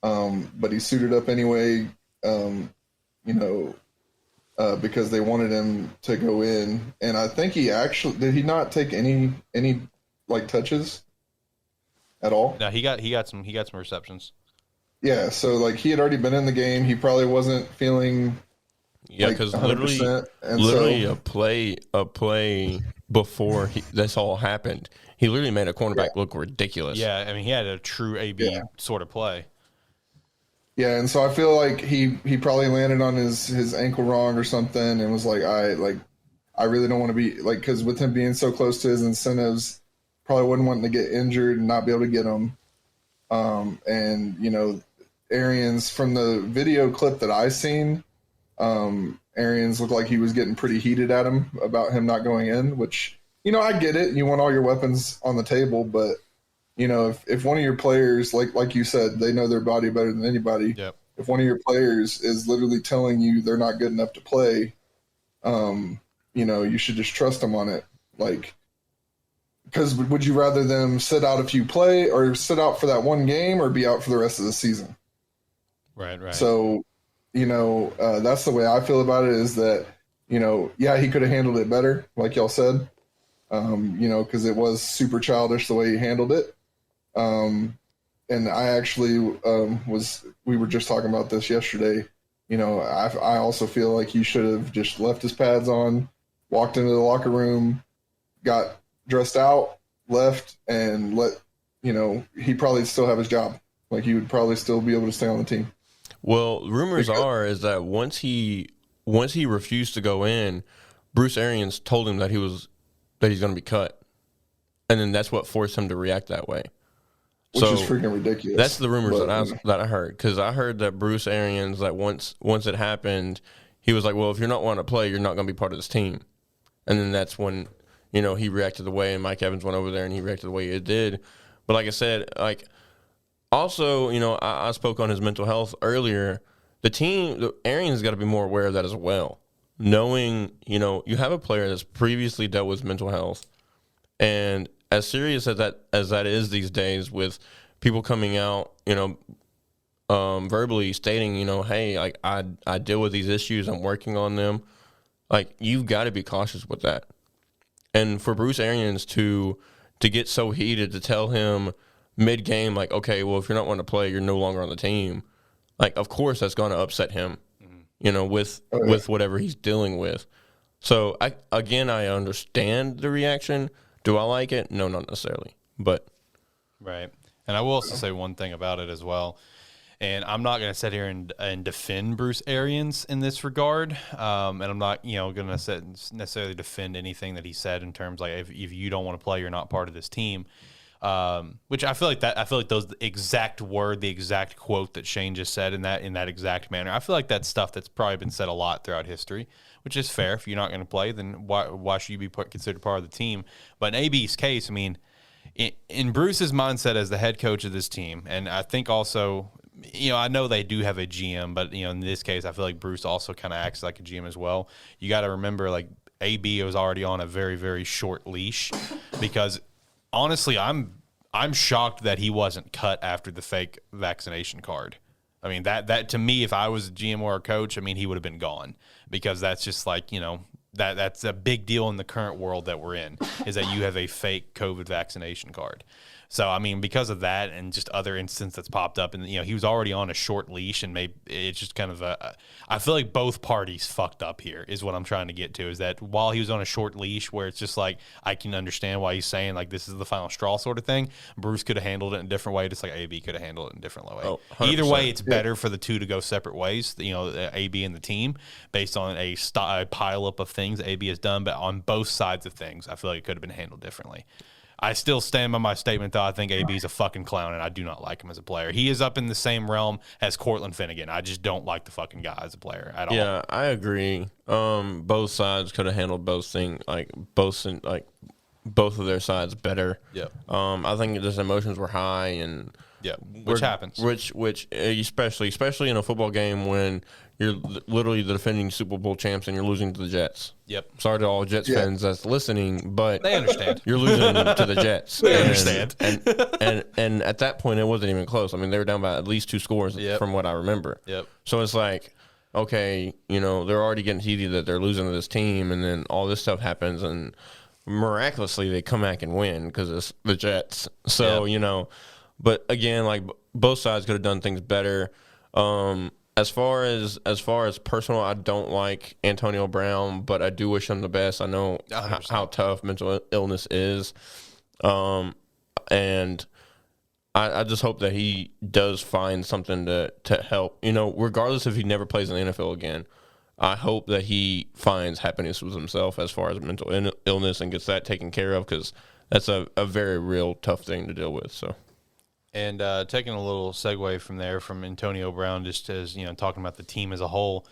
but he suited up anyway, because they wanted him to go in. And I think did he not take any like touches at all? No, he got some receptions. Yeah, so like he had already been in the game. He probably wasn't feeling because literally a play before this all happened, he literally made a cornerback look ridiculous. Yeah, I mean, he had a true AB sort of play. Yeah, and so I feel like he probably landed on his ankle wrong or something, and was like, I really don't want to be like, because with him being so close to his incentives, probably wouldn't want to get injured and not be able to get him. And Arians, from the video clip that I seen, Arians looked like he was getting pretty heated at him about him not going in, which, I get it. You want all your weapons on the table, but if one of your players, like you said, they know their body better than anybody. Yep. If one of your players is literally telling you they're not good enough to play, you should just trust them on it. Like, because would you rather them sit out if you play, or sit out for that one game, or be out for the rest of the season? Right. So, that's the way I feel about it, is that, he could have handled it better, like y'all said, because it was super childish the way he handled it. And I actually we were just talking about this yesterday. I also feel like he should have just left his pads on, walked into the locker room, got dressed out, left, and he'd probably still have his job. Like, he would probably still be able to stay on the team. Well, rumors is that once he refused to go in, Bruce Arians told him that he's going to be cut, and then that's what forced him to react that way. Which is freaking ridiculous. That's the rumors that I heard, because I heard that Bruce Arians, that once it happened, he was like, "Well, if you're not wanting to play, you're not going to be part of this team," and then that's when he reacted the way, and Mike Evans went over there and he reacted the way he did. But like I said, also, I spoke on his mental health earlier. The Arians got to be more aware of that as well. Knowing, you have a player that's previously dealt with mental health, and as serious as that is these days, with people coming out, verbally stating, hey, I deal with these issues, I'm working on them. Like, you've got to be cautious with that. And for Bruce Arians to get so heated, to tell him mid-game, like, okay, well, if you're not wanting to play, you're no longer on the team. Like, of course that's going to upset him, with whatever he's dealing with. So, I understand the reaction. Do I like it? No, not necessarily. But right. And I will also say one thing about it as well. And I'm not going to sit here and defend Bruce Arians in this regard. And I'm not, going to necessarily defend anything that he said in terms like, if you don't want to play, you're not part of this team. Which I feel like those the exact word, the exact quote that Shane just said in that exact manner. I feel like that's stuff that's probably been said a lot throughout history, which is fair. If you're not going to play, then why should you be considered part of the team? But in AB's case, I mean, in Bruce's mindset as the head coach of this team, and I think also, I know they do have a GM, but in this case, I feel like Bruce also kind of acts like a GM as well. You got to remember, like, AB was already on a very, very short leash, because honestly, I'm shocked that he wasn't cut after the fake vaccination card. I mean, that to me, if I was a GM or a coach, I mean, he would have been gone, because that's just like, you know, that's a big deal in the current world that we're in, is that you have a fake COVID vaccination card. So, I mean, because of that and just other instances that's popped up, and, you know, he was already on a short leash, and maybe it's just kind of I feel like both parties fucked up here is what I'm trying to get to, is that while he was on a short leash where it's just like, I can understand why he's saying, like, this is the final straw sort of thing, Bruce could have handled it in a different way, just like AB could have handled it in a different way. Oh, either way, it's better for the two to go separate ways, you know, AB and the team, based on a pileup of things AB has done, but on both sides of things, I feel like it could have been handled differently. I still stand by my statement, though. I think AB's a fucking clown, and I do not like him as a player. He is up in the same realm as Cortland Finnegan. I just don't like the fucking guy as a player at all. Yeah, I agree. Both sides could have handled both things, both of their sides better. Yeah. I think just emotions were high, and which happens. Which especially in a football game when you're literally the defending Super Bowl champs and you're losing to the Jets. Yep. Sorry to all Jets fans that's listening, but they understand. You're losing to the Jets. They understand. And at that point, it wasn't even close. I mean, they were down by at least 2 scores from what I remember. Yep. So it's like, okay, you know, they're already getting heated that they're losing to this team, and then all this stuff happens, and miraculously they come back and win because it's the Jets. So, you know, but again, like, both sides could have done things better. As far as personal, I don't like Antonio Brown, but I do wish him the best. I know how tough mental illness is, and I just hope that he does find something to help. You know, regardless if he never plays in the NFL again, I hope that he finds happiness with himself as far as mental illness and gets that taken care of, because that's a very real tough thing to deal with. So. And taking a little segue from there, from Antonio Brown, just as, you know, talking about the team as a whole,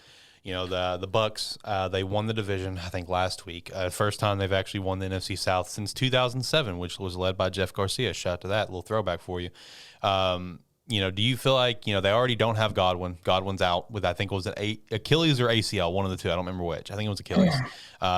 you know, the Bucks, they won the division, I think, last week. First time they've actually won the NFC South since 2007, which was led by Jeff Garcia. Shout out to that. Little throwback for you. You know, do you feel like, you know, they already don't have Godwin? Godwin's out with, I think, was it Achilles or ACL, one of the two. I don't remember which. I think it was Achilles.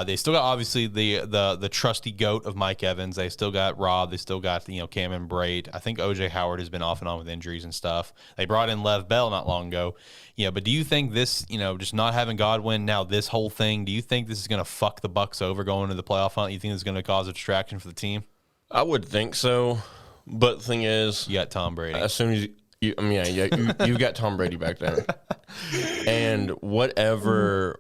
They still got, obviously, the trusty GOAT of Mike Evans. They still got Rob. They still got, you know, Cameron Braid. I think O.J. Howard has been off and on with injuries and stuff. They brought in Lev Bell not long ago. Yeah, but do you think this, you know, just not having Godwin, now this whole thing, do you think this is going to fuck the Bucks over going to the playoff hunt? You think it's going to cause a distraction for the team? I would think so. But the thing is, you got Tom Brady. As soon as you've got Tom Brady back there, and whatever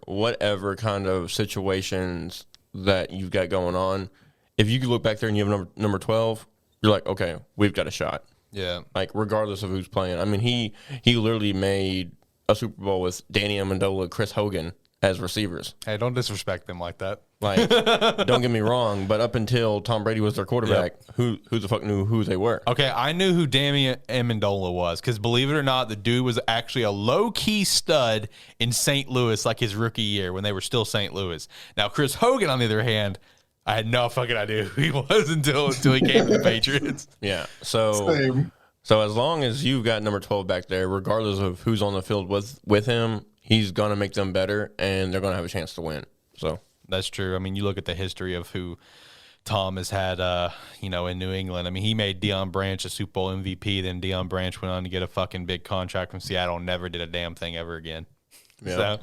kind of situations that you've got going on, if you could look back there and you have number 12, you're like, okay, we've got a shot. Yeah, like, regardless of who's playing. I mean, he literally made a Super Bowl with Danny Amendola, Chris Hogan as receivers. Hey, don't disrespect them like that. Like, don't get me wrong, but up until Tom Brady was their quarterback, who the fuck knew who they were? Okay, I knew who Danny Amendola was, because believe it or not, the dude was actually a low-key stud in St. Louis, like his rookie year when they were still St. Louis. Now, Chris Hogan, on the other hand, I had no fucking idea who he was until he came to the Patriots. Yeah, so as long as you've got number 12 back there, regardless of who's on the field with him, he's going to make them better, and they're going to have a chance to win. So that's true. I mean, you look at the history of who Tom has had, you know, in New England. I mean, he made Deion Branch a Super Bowl MVP. Then Deion Branch went on to get a fucking big contract from Seattle and never did a damn thing ever again. Yeah. So,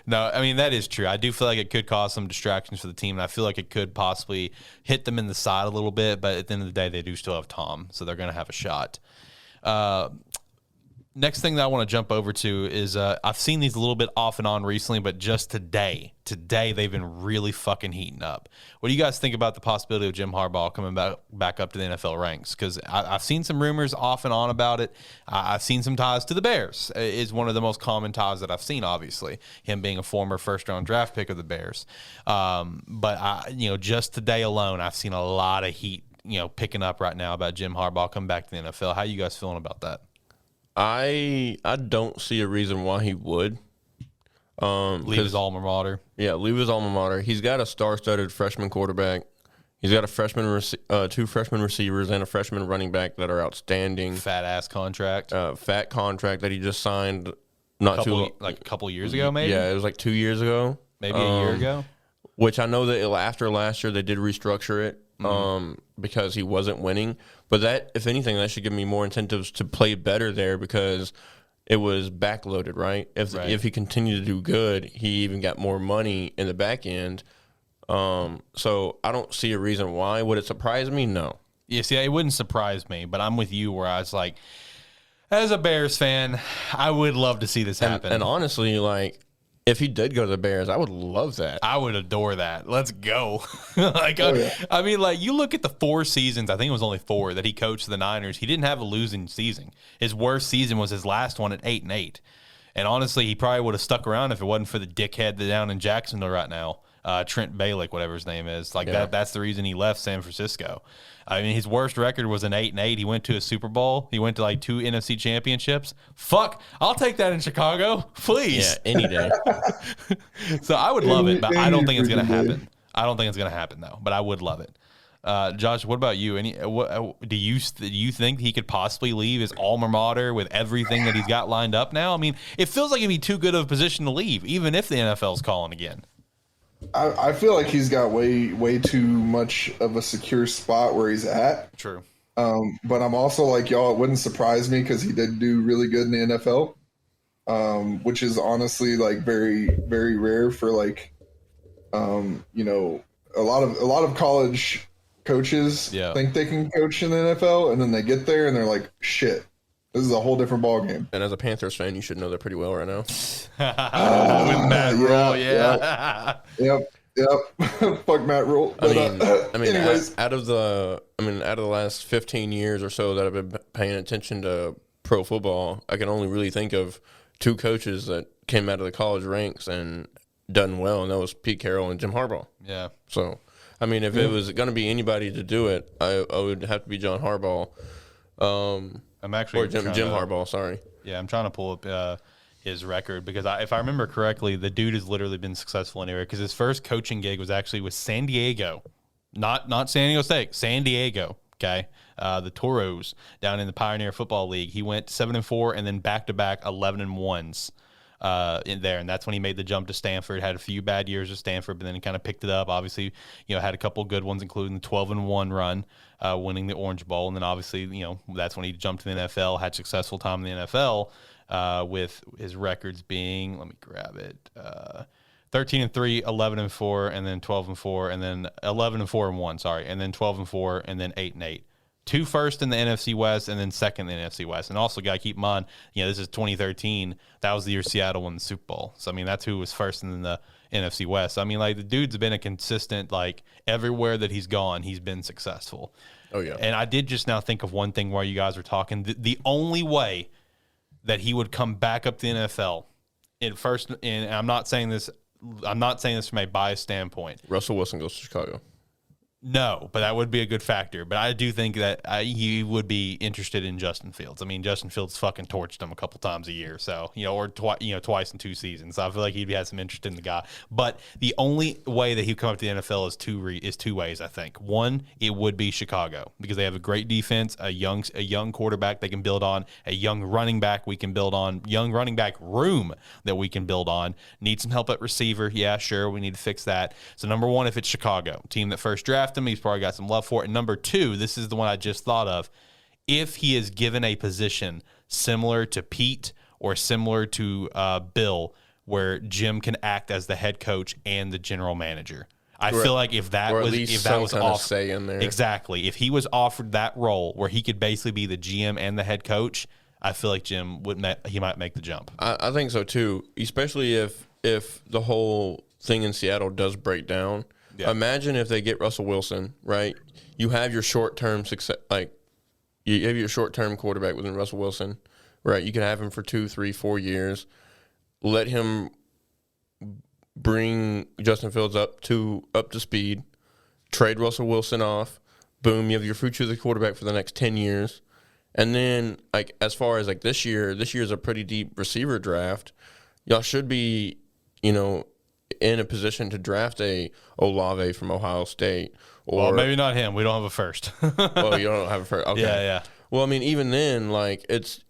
no, I mean, that is true. I do feel like it could cause some distractions for the team, and I feel like it could possibly hit them in the side a little bit. But at the end of the day, they do still have Tom, so they're going to have a shot. Next thing that I want to jump over to is I've seen these a little bit off and on recently, but just today they've been really fucking heating up. What do you guys think about the possibility of Jim Harbaugh coming back up to the NFL ranks? Because I've seen some rumors off and on about it. I've seen some ties to the Bears. Is one of the most common ties that I've seen, obviously, him being a former first-round draft pick of the Bears. But you know, just today alone, I've seen a lot of heat, you know, picking up right now about Jim Harbaugh coming back to the NFL. How you guys feeling about that? I don't see a reason why he would. Leave his alma mater. Yeah, leave his alma mater. He's got a star-studded freshman quarterback. He's got a 2 freshman receivers and a freshman running back that are outstanding. Fat-ass contract. Fat contract that he just signed a couple years ago, maybe? Yeah, it was like 2 years ago. Maybe a year ago. Which I know that after last year they did restructure it. Because he wasn't winning. But that, if anything, that should give me more incentives to play better there, because it was backloaded, right? If he continued to do good, he even got more money in the back end. So I don't see a reason why. Would it surprise me? No. Yeah, see, it wouldn't surprise me, but I'm with you where I was like, as a Bears fan, I would love to see this happen. And honestly, like, if he did go to the Bears, I would love that. I would adore that. Let's go. Yeah. I mean, like, you look at the 4 seasons, I think it was only 4 that he coached the Niners. He didn't have a losing season. His worst season was his last one at 8-8. And honestly, he probably would have stuck around if it wasn't for the dickhead that's down in Jacksonville right now, Trent Balick, whatever his name is. Like, that's the reason he left San Francisco. I mean, his worst record was an 8-8. He went to a Super Bowl. He went to like 2 NFC championships. Fuck, I'll take that in Chicago, please. Yeah, any day. So I would love it, but I don't think it's going to happen. I don't think it's going to happen though, but I would love it. Josh, what about you? Do you think he could possibly leave his alma mater with everything that he's got lined up now? I mean, it feels like it'd be too good of a position to leave, even if the NFL's calling again. I feel like he's got way too much of a secure spot where he's at. True. But I'm also like y'all. It wouldn't surprise me because he did do really good in the NFL, which is honestly like very very rare for like, you know, a lot of college coaches think they can coach in the NFL, and then they get there and they're like, shit, this is a whole different ballgame. And as a Panthers fan, you should know that pretty well right now. With Matt Rule, yeah. Yep. Fuck Matt Rule. I mean, anyways, out of the last 15 years or so that I've been paying attention to pro football, I can only really think of 2 coaches that came out of the college ranks and done well, and that was Pete Carroll and Jim Harbaugh. Yeah. So, I mean, if it was going to be anybody to do it, I would have to be John Harbaugh. I'm actually Jim Harbaugh. Sorry. Yeah, I'm trying to pull up his record because if I remember correctly, the dude has literally been successful anywhere because his first coaching gig was actually with San Diego, not San Diego State, San Diego. Okay, the Toros down in the Pioneer Football League. He went 7-4 and then back-to-back 11-1s. In there, and that's when he made the jump to Stanford. Had a few bad years at Stanford, but then he kind of picked it up. Obviously, you know, had a couple good ones, including the 12-1 run, winning the Orange Bowl, and then obviously, you know, that's when he jumped to the NFL. Had successful time in the NFL, with his records being, let me grab it, 13-3, 11-4, and then 12-4, and then 11-4-1. Sorry, and then 12-4, and then 8-8. 2 first in the NFC West and then second in the NFC West. And also, got to keep in mind, you know, this is 2013. That was the year Seattle won the Super Bowl. So, I mean, that's who was first in the NFC West. I mean, like, the dude's been a consistent, like, everywhere that he's gone, he's been successful. Oh, yeah. And I did just now think of one thing while you guys were talking. The only way that he would come back up to the NFL, and I'm not saying this from a biased standpoint. Russell Wilson goes to Chicago. No, but that would be a good factor. But I do think that he would be interested in Justin Fields. I mean, Justin Fields fucking torched him a couple times a year, so or twice in 2 seasons. So I feel like he'd had some interest in the guy. But the only way that he'd come up to the NFL is two ways. I think one, it would be Chicago because they have a great defense, a young quarterback they can build on, a young running back we can build on, young running back room that we can build on. Need some help at receiver, yeah, sure, we need to fix that. So number one, if it's Chicago, team that first drafted him, he's probably got some love for it. And number 2, this is the one I just thought of. If he is given a position similar to Pete or similar to Bill, where Jim can act as the head coach and the general manager, I feel like if that was offered, say in there. Exactly. If he was offered that role where he could basically be the GM and the head coach, I feel like Jim he might make the jump. I think so too, especially if the whole thing in Seattle does break down. Yeah. Imagine if they get Russell Wilson, right? You have your short-term success, like you have your short-term quarterback within Russell Wilson, right? You can have him for 2, 3, 4 years. Let him bring Justin Fields up to speed. Trade Russell Wilson off. Boom, you have your future quarterback for the next 10 years. And then, like, as far as like this year is a pretty deep receiver draft. Y'all should be, in a position to draft a Olave from Ohio State. Well, maybe not him. We don't have a first. Well, you don't have a first. Okay. Yeah. Well, I mean, even then, like, it's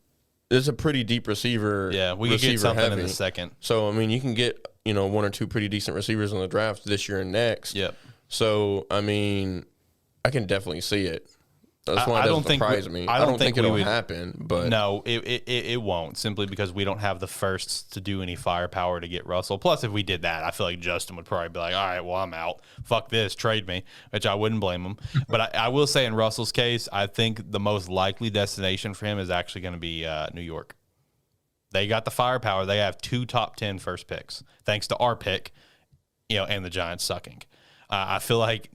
a pretty deep receiver. Yeah, we could get something in the second. So, I mean, you can get, 1 or 2 pretty decent receivers in the draft this year and next. Yep. So, I mean, I can definitely see it. That's why it doesn't surprise me. I don't think it'll happen, but no, it won't. Simply because we don't have the firsts to do any firepower to get Russell. Plus, if we did that, I feel like Justin would probably be like, "All right, well, I'm out. Fuck this, trade me," which I wouldn't blame him. But I will say, in Russell's case, I think the most likely destination for him is actually going to be New York. They got the firepower. They have 2 top 10 first picks, thanks to our pick, and the Giants sucking. I feel like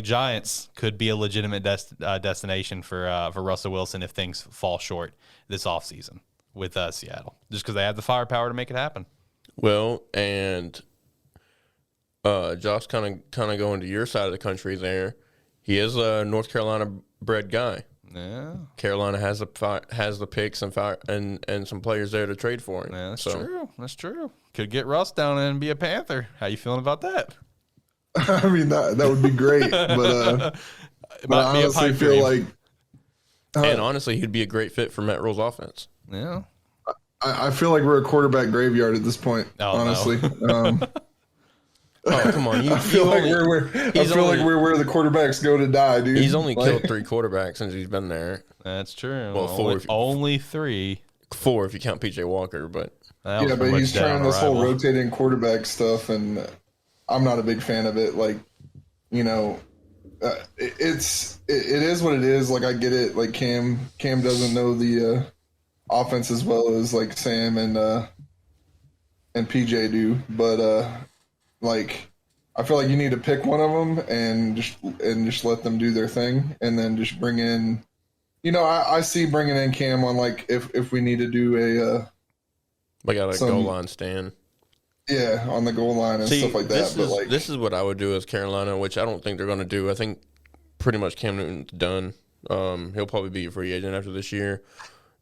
Giants could be a legitimate destination for Russell Wilson if things fall short this offseason with Seattle, just because they have the firepower to make it happen. Well, and Josh, kind of going to your side of the country there. He is a North Carolina bred guy. Yeah, Carolina has the picks and some players there to trade for him. Yeah, true. That's true. Could get Russ down and be a Panther. How you feeling about that? I mean, that would be great, but I honestly feel like, and honestly, he'd be a great fit for Matt Rule's offense. Yeah, I feel like we're a quarterback graveyard at this point. Honestly, oh come on! I feel like we're where the quarterbacks go to die, dude. He's only killed 3 quarterbacks since he's been there. That's true. Well, 4. Only 3. 4 if you count PJ Walker, but yeah, but he's trying this whole rotating quarterback stuff, and I'm not a big fan of it. Like, it is what it is. Like, I get it. Like, Cam doesn't know the offense as well as like Sam and PJ do, but like, I feel like you need to pick one of them and just let them do their thing, and then just bring in. I see bringing in Cam on, like, if we need to do a goal line stand. Yeah, on the goal line and stuff like that. This is what I would do as Carolina, which I don't think they're going to do. I think pretty much Cam Newton's done. He'll probably be a free agent after this year.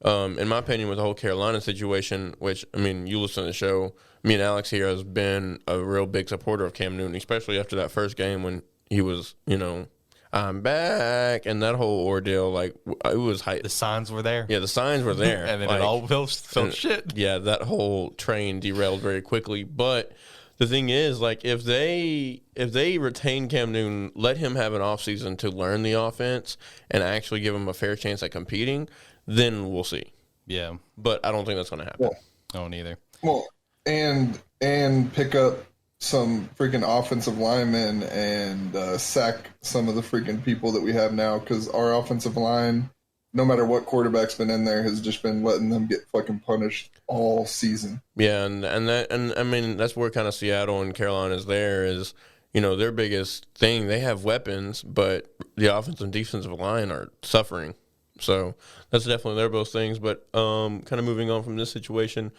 In my opinion, with the whole Carolina situation, which, I mean, you listen to the show, me and Alex here has been a real big supporter of Cam Newton, especially after that first game when he was, I'm back, and that whole ordeal, like, it was hype. The signs were there. Yeah, the signs were there. And then it all felt shit. Yeah, that whole train derailed very quickly. But the thing is, like, if they retain Cam Newton, let him have an offseason to learn the offense and actually give him a fair chance at competing, then we'll see. Yeah. But I don't think that's going to happen. No, neither. Well, and pick up some freaking offensive linemen and sack some of the freaking people that we have now, because our offensive line, no matter what quarterback's been in there, has just been letting them get fucking punished all season. Yeah, and I mean, that's where kind of Seattle and Carolina is there is, their biggest thing. They have weapons, but the offensive and defensive line are suffering. So that's definitely their both things. But kind of moving on from this situation,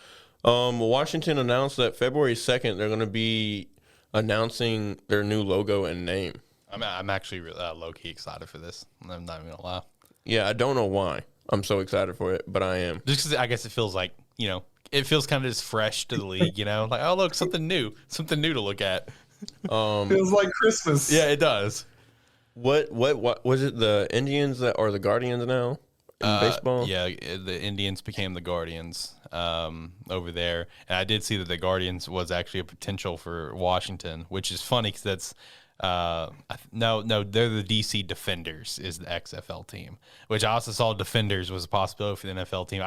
Washington announced that February 2nd they're going to be announcing their new logo and name. I'm actually low-key excited for this. I'm not even going to lie. Yeah, I don't know why I'm so excited for it, but I am. Just because I guess it feels like, it feels kind of just fresh to the league, Like, oh, look, something new to look at. Feels like Christmas. Yeah, it does. What was it, the Indians that are the Guardians now in baseball? Yeah, the Indians became the Guardians over there. And I did see that the Guardians was actually a potential for Washington, which is funny because that's no, they're the DC Defenders is the XFL team, which I also saw Defenders was a possibility for the NFL team.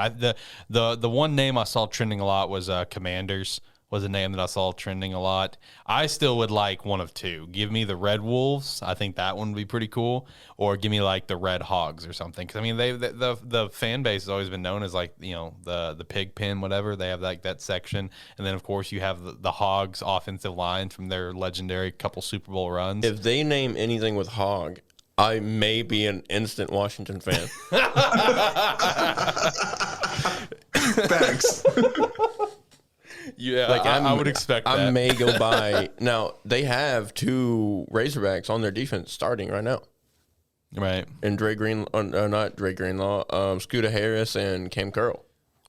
The one name I saw trending a lot was Commanders. Was a name that I saw trending a lot. I still would like one of two. Give me the Red Wolves. I think that one would be pretty cool. Or give me like the Red Hogs or something. Because I mean, the fan base has always been known as like the pig pen, whatever. They have like that section, and then of course you have the Hogs offensive line from their legendary couple Super Bowl runs. If they name anything with Hog, I may be an instant Washington fan. Thanks. Yeah, like I would expect that. I may go by. Now, they have 2 Razorbacks on their defense starting right now. Right. And not Dre Greenlaw, Scooter Harris and Cam Curl,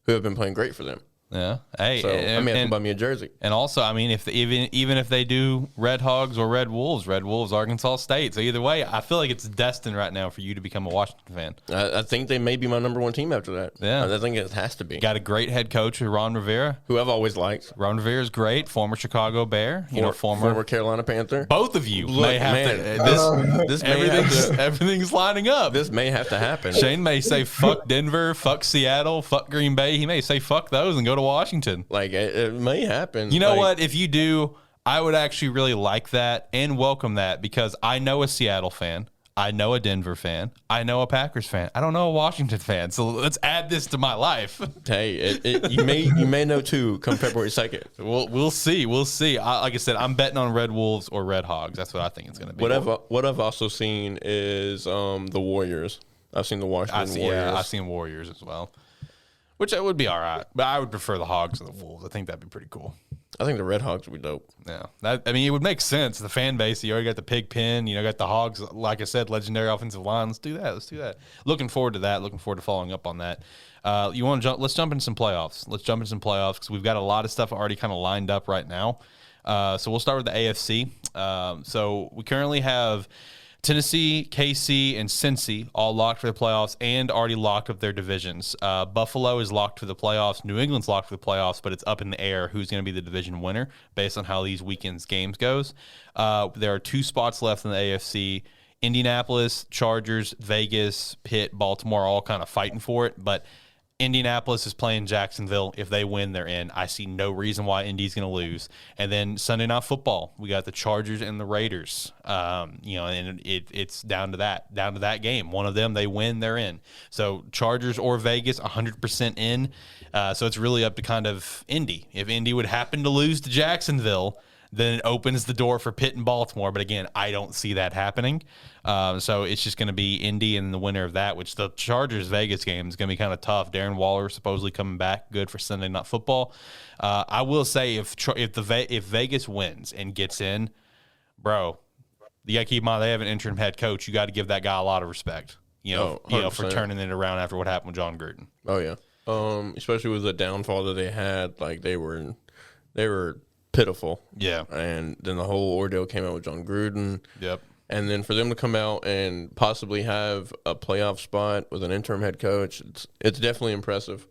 who have been playing great for them. Yeah. Hey, So I may have to buy me a jersey. And also, I mean, if even if they do Red Hogs or Red Wolves, Arkansas State. So either way, I feel like it's destined right now for you to become a Washington fan. I think they may be my number one team after that. Yeah. I think it has to be. Got a great head coach, Ron Rivera, who I've always liked. Ron Rivera is great. Former Chicago Bear, former Carolina Panther. Both of you may have to. This everything's lining up. This may have to happen. Shane may say fuck Denver, fuck Seattle, fuck Green Bay. He may say fuck those and go to Washington. Like it may happen. You know what? If you do, I would actually really like that and welcome that, because I know a Seattle fan, I know a Denver fan, I know a Packers fan, I don't know a Washington fan. So let's add this to my life. Hey, you may know two come February 2nd. We'll see. Like I said, I'm betting on Red Wolves or Red Hogs. That's what I think it's going to be. What I've also seen is the Warriors. I've seen the Washington Warriors. Yeah, I've seen Warriors as well, which would be all right. But I would prefer the Hogs and the Wolves. I think that'd be pretty cool. I think the Red Hogs would be dope. Yeah, it would make sense. The fan base, you already got the pig pen, got the Hogs. Like I said, legendary offensive line. Let's do that. Looking forward to that. Looking forward to following up on that. You want to jump? Let's jump into some playoffs. Because we've got a lot of stuff already kind of lined up right now. So we'll start with the AFC. So we currently have Tennessee, KC, and Cincy all locked for the playoffs and already locked up their divisions. Buffalo is locked for the playoffs. New England's locked for the playoffs, but it's up in the air who's going to be the division winner based on how these weekends' games goes. There are 2 spots left in the AFC. Indianapolis, Chargers, Vegas, Pitt, Baltimore, all kind of fighting for it, but Indianapolis is playing Jacksonville. If they win, they're in. I see no reason why Indy's going to lose. And then Sunday Night Football, we got the Chargers and the Raiders. And it's down to that game. One of them, they win, they're in. So Chargers or Vegas, 100% in. So it's really up to kind of Indy. If Indy would happen to lose to Jacksonville, then it opens the door for Pitt and Baltimore. But again, I don't see that happening. So it's just going to be Indy and the winner of that, which the Chargers-Vegas game is going to be kind of tough. Darren Waller supposedly coming back good for Sunday Night Football. I will say if Vegas wins and gets in, bro, you got to keep in mind they have an interim head coach. You got to give that guy a lot of respect, for turning it around after what happened with John Gruden. Oh, yeah. Especially with the downfall that they had. Like, they were pitiful. Yeah. And then the whole ordeal came out with John Gruden. Yep. And then for them to come out and possibly have a playoff spot with an interim head coach, it's definitely impressive.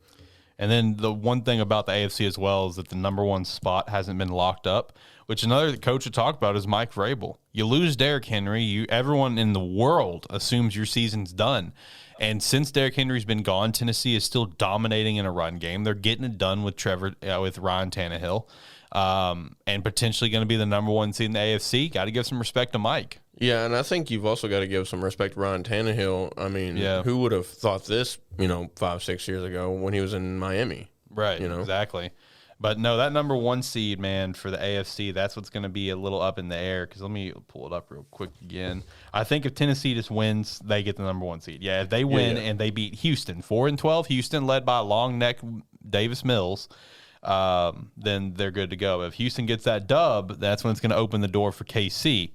And then the one thing about the AFC as well is that the number 1 spot hasn't been locked up, which another coach to talk about is Mike Vrabel. You lose Derrick Henry, everyone in the world assumes your season's done. And since Derrick Henry's been gone, Tennessee is still dominating in a run game. They're getting it done with with Ryan Tannehill, and potentially going to be the number 1 seed in the AFC. Got to give some respect to Mike. Yeah, and I think you've also got to give some respect to Ryan Tannehill. I mean, who would have thought this, 5-6 years ago when he was in Miami? Right, exactly. But no, that number 1 seed, man, for the AFC, that's what's going to be a little up in the air. Because let me pull it up real quick again. I think if Tennessee just wins, they get the number 1 seed. Yeah, if they win and they beat Houston, 4-12, Houston led by long neck Davis Mills, then they're good to go. If Houston gets that dub, that's when it's going to open the door for KC.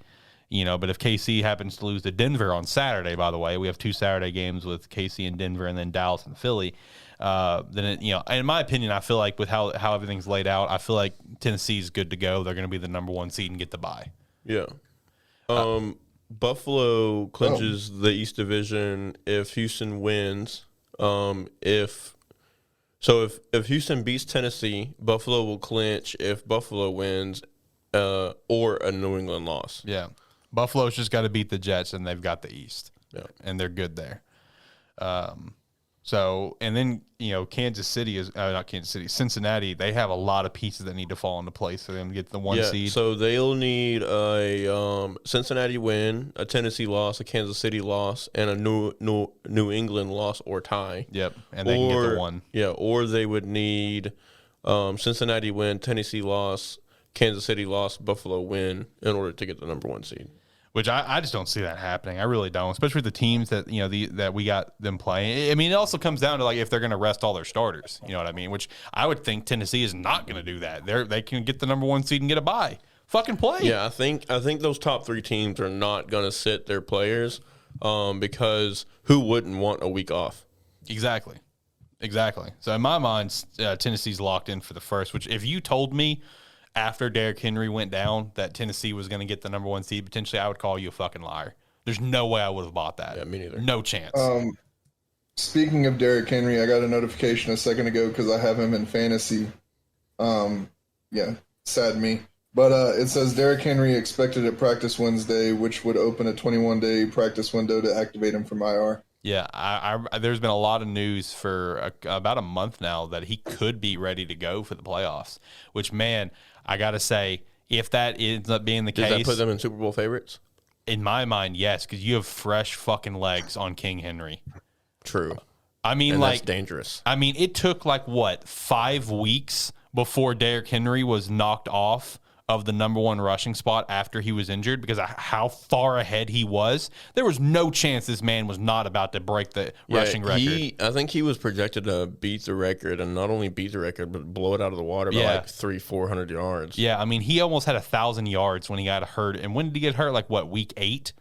But if KC happens to lose to Denver on Saturday, by the way, we have 2 Saturday games with KC and Denver, and then Dallas and Philly. Then in my opinion, I feel like with how everything's laid out, I feel like Tennessee's good to go. They're going to be the number 1 seed and get the bye. Yeah. Buffalo clinches the East Division if Houston wins. If Houston beats Tennessee, Buffalo will clinch if Buffalo wins, or a New England loss. Yeah. Buffalo's just got to beat the Jets, and they've got the East. Yeah. And they're good there. And then, Kansas City is not Kansas City, Cincinnati, they have a lot of pieces that need to fall into place for them to get the 1 seed. So they'll need a Cincinnati win, a Tennessee loss, a Kansas City loss, and a New England loss or tie. Yep, and they can get the 1. Yeah, or they would need Cincinnati win, Tennessee loss, Kansas City loss, Buffalo win in order to get the number 1 seed. Which I just don't see that happening. I really don't, especially with the teams that that we got them playing. I mean, it also comes down to if they're going to rest all their starters. You know what I mean? Which I would think Tennessee is not going to do that. They can get the number 1 seed and get a bye. Fucking play. Yeah, I think those top 3 teams are not going to sit their players, because who wouldn't want a week off? Exactly. Exactly. So in my mind, Tennessee's locked in for the first, which if you told me after Derrick Henry went down that Tennessee was going to get the number 1 seed, potentially I would call you a fucking liar. There's no way I would have bought that. Yeah, me neither. No chance. Speaking of Derrick Henry, I got a notification a second ago because I have him in fantasy. Yeah, sad me. But it says Derrick Henry expected at practice Wednesday, which would open a 21-day practice window to activate him from IR. Yeah, there's been a lot of news for about a month now that he could be ready to go for the playoffs, which, man, I got to say, if that ends up being the case. Does that put them in Super Bowl favorites? In my mind, yes, because you have fresh fucking legs on King Henry. True. I mean, and that's dangerous. I mean, it took 5 weeks before Derrick Henry was knocked off of the number 1 rushing spot after he was injured because of how far ahead he was. There was no chance this man was not about to break the rushing record. I think he was projected to beat the record, and not only beat the record, but blow it out of the water by 300-400 yards. Yeah, I mean, he almost had 1,000 yards when he got hurt. And when did he get hurt? Week 8?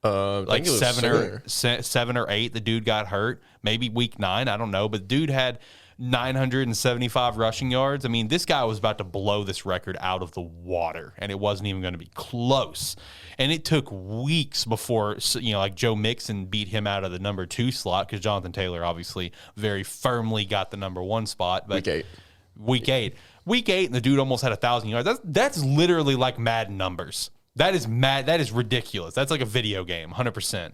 I think it was 7 or 8, the dude got hurt. Maybe week 9, I don't know. But the dude had 975 rushing yards. I mean, this guy was about to blow this record out of the water, and it wasn't even going to be close. And it took weeks before, Joe Mixon beat him out of the number 2 slot because Jonathan Taylor obviously very firmly got the number 1 spot. But Week 8, and the dude almost had 1,000 yards. That's literally like Madden numbers. That is mad. That is ridiculous. That's like a video game, 100%.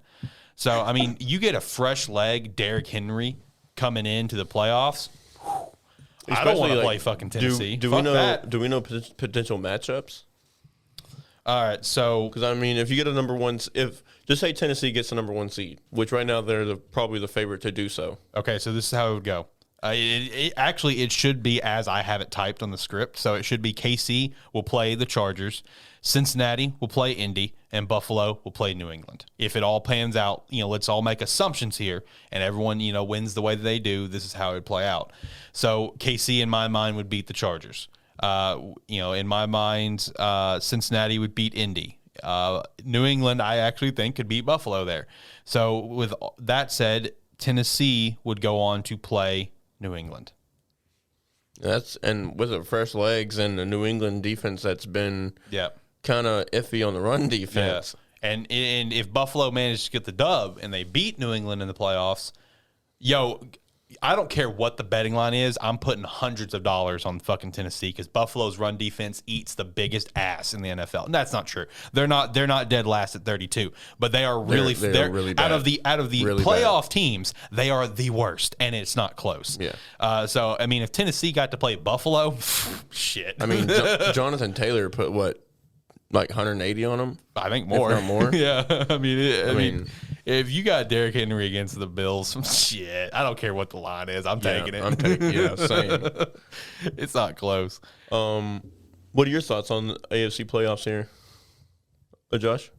So, I mean, you get a fresh leg, Derrick Henry, coming into the playoffs. I don't want to play fucking Tennessee. Do we know potential matchups? All right, so because I mean, if you get a number 1, if just say Tennessee gets the number 1 seed, which right now they're probably the favorite to do so. Okay, so this is how it would go. It should be as I have it typed on the script. So it should be KC will play the Chargers, Cincinnati will play Indy, and Buffalo will play New England. If it all pans out, let's all make assumptions here, and everyone, wins the way that they do. This is how it would play out. So KC, in my mind, would beat the Chargers. In my mind, Cincinnati would beat Indy. New England, I actually think, could beat Buffalo there. So with that said, Tennessee would go on to play New England. And with the fresh legs and the New England defense that's been kind of iffy on the run defense. Yeah. And if Buffalo manages to get the dub and they beat New England in the playoffs, I don't care what the betting line is. I'm putting hundreds of dollars on fucking Tennessee because Buffalo's run defense eats the biggest ass in the NFL. And that's not true. They're not dead last at 32, but they are really they're really bad. out of the really playoff bad. Teams. They are the worst, and it's not close. Yeah. So I mean, if Tennessee got to play Buffalo, shit. I mean, Jonathan Taylor put what? 180 on him? I think more. If not more. Yeah. I mean, if you got Derrick Henry against the Bills, shit, I don't care what the line is. I'm taking it. Same. It's not close. What are your thoughts on the AFC playoffs here, Josh?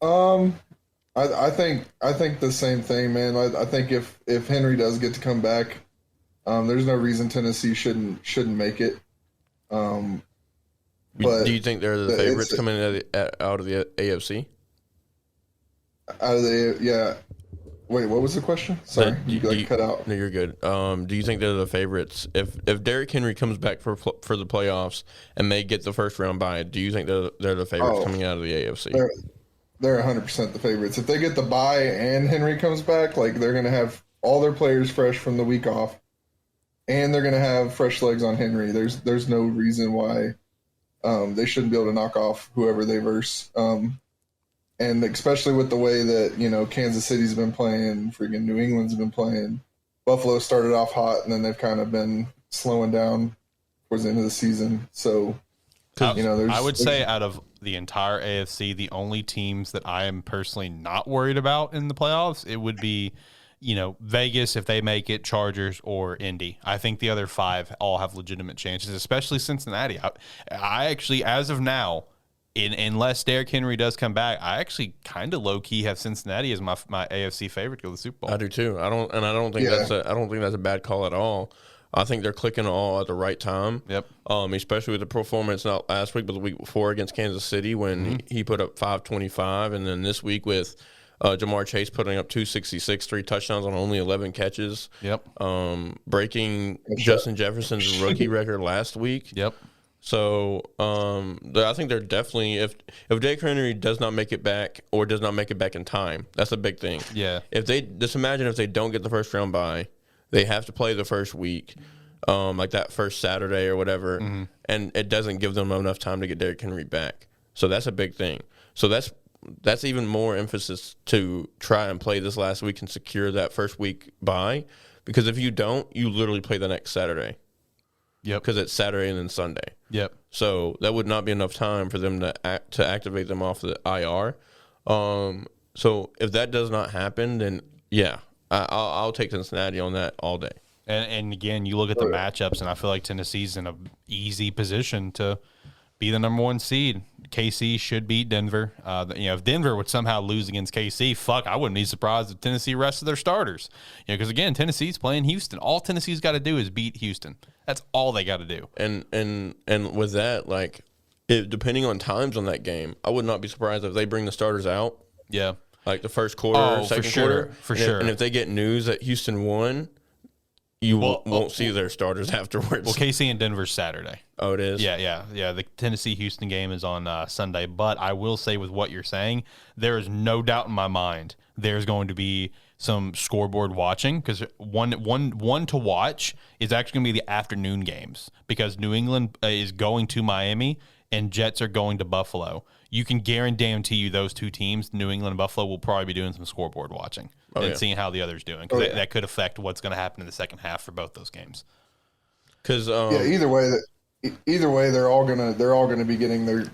I think the same thing, man. I think if Henry does get to come back, there's no reason Tennessee shouldn't make it. But do you think they're the favorites coming out of the AFC? Out of the Wait, what was the question? Sorry, you cut out. No, you're good. Do you think they're the favorites if Derrick Henry comes back for the playoffs and they get the first round bye? Do you think they're the favorites coming out of the AFC? They're 100% the favorites. If they get the bye and Henry comes back, they're going to have all their players fresh from the week off, and they're going to have fresh legs on Henry. There's no reason why. They shouldn't be able to knock off whoever they verse. And especially with the way that, Kansas City's been playing, freaking New England's been playing. Buffalo started off hot, and then they've kind of been slowing down towards the end of the season. So, I would say out of the entire AFC, the only teams that I am personally not worried about in the playoffs, it would be Vegas, if they make it, Chargers, or Indy. I think the other 5 all have legitimate chances, especially Cincinnati. I actually, as of now, unless Derrick Henry does come back, I actually kind of low key have Cincinnati as my AFC favorite to go to the Super Bowl. I do too. I don't think that's a bad call at all. I think they're clicking all at the right time. Yep. Especially with the performance not last week, but the week before against Kansas City when he put up 525, and then this week with Jamar Chase putting up 266, 3 touchdowns on only 11 catches. Yep. Breaking Justin Jefferson's rookie record last week. Yep. So I think they're definitely, if Derrick Henry does not make it back or does not make it back in time, that's a big thing. Yeah. If they just imagine if they don't get the first round bye, they have to play the first week, like that first Saturday or whatever, and it doesn't give them enough time to get Derrick Henry back. So that's a big thing. So that's even more emphasis to try and play this last week and secure that first week bye, because if you don't, you literally play the next Saturday. Yep. Because it's Saturday and then Sunday. Yep. So that would not be enough time for them to activate them off the IR. So if that does not happen, then yeah, I'll take Cincinnati on that all day. And again, you look at the matchups, and I feel like Tennessee's in an easy position to be the number 1 seed. KC should beat Denver. If Denver would somehow lose against KC, I wouldn't be surprised if Tennessee rested their starters. Because again, Tennessee's playing Houston. All Tennessee's got to do is beat Houston. That's all they got to do. And with that, like, depending on times on that game, I would not be surprised if they bring the starters out. Yeah, like the first quarter, second quarter, for sure. And if they get news that Houston won, you won't see their starters afterwards. Well, KC and Denver's Saturday. Oh, it is? Yeah. The Tennessee-Houston game is on Sunday. But I will say with what you're saying, there is no doubt in my mind there's going to be some scoreboard watching, because one to watch is actually going to be the afternoon games, because New England is going to Miami and Jets are going to Buffalo. You can guarantee you those two teams, New England and Buffalo, will probably be doing some scoreboard watching and seeing how the other's doing, because that could affect what's going to happen in the second half for both those games. Because either way, they're all gonna be getting their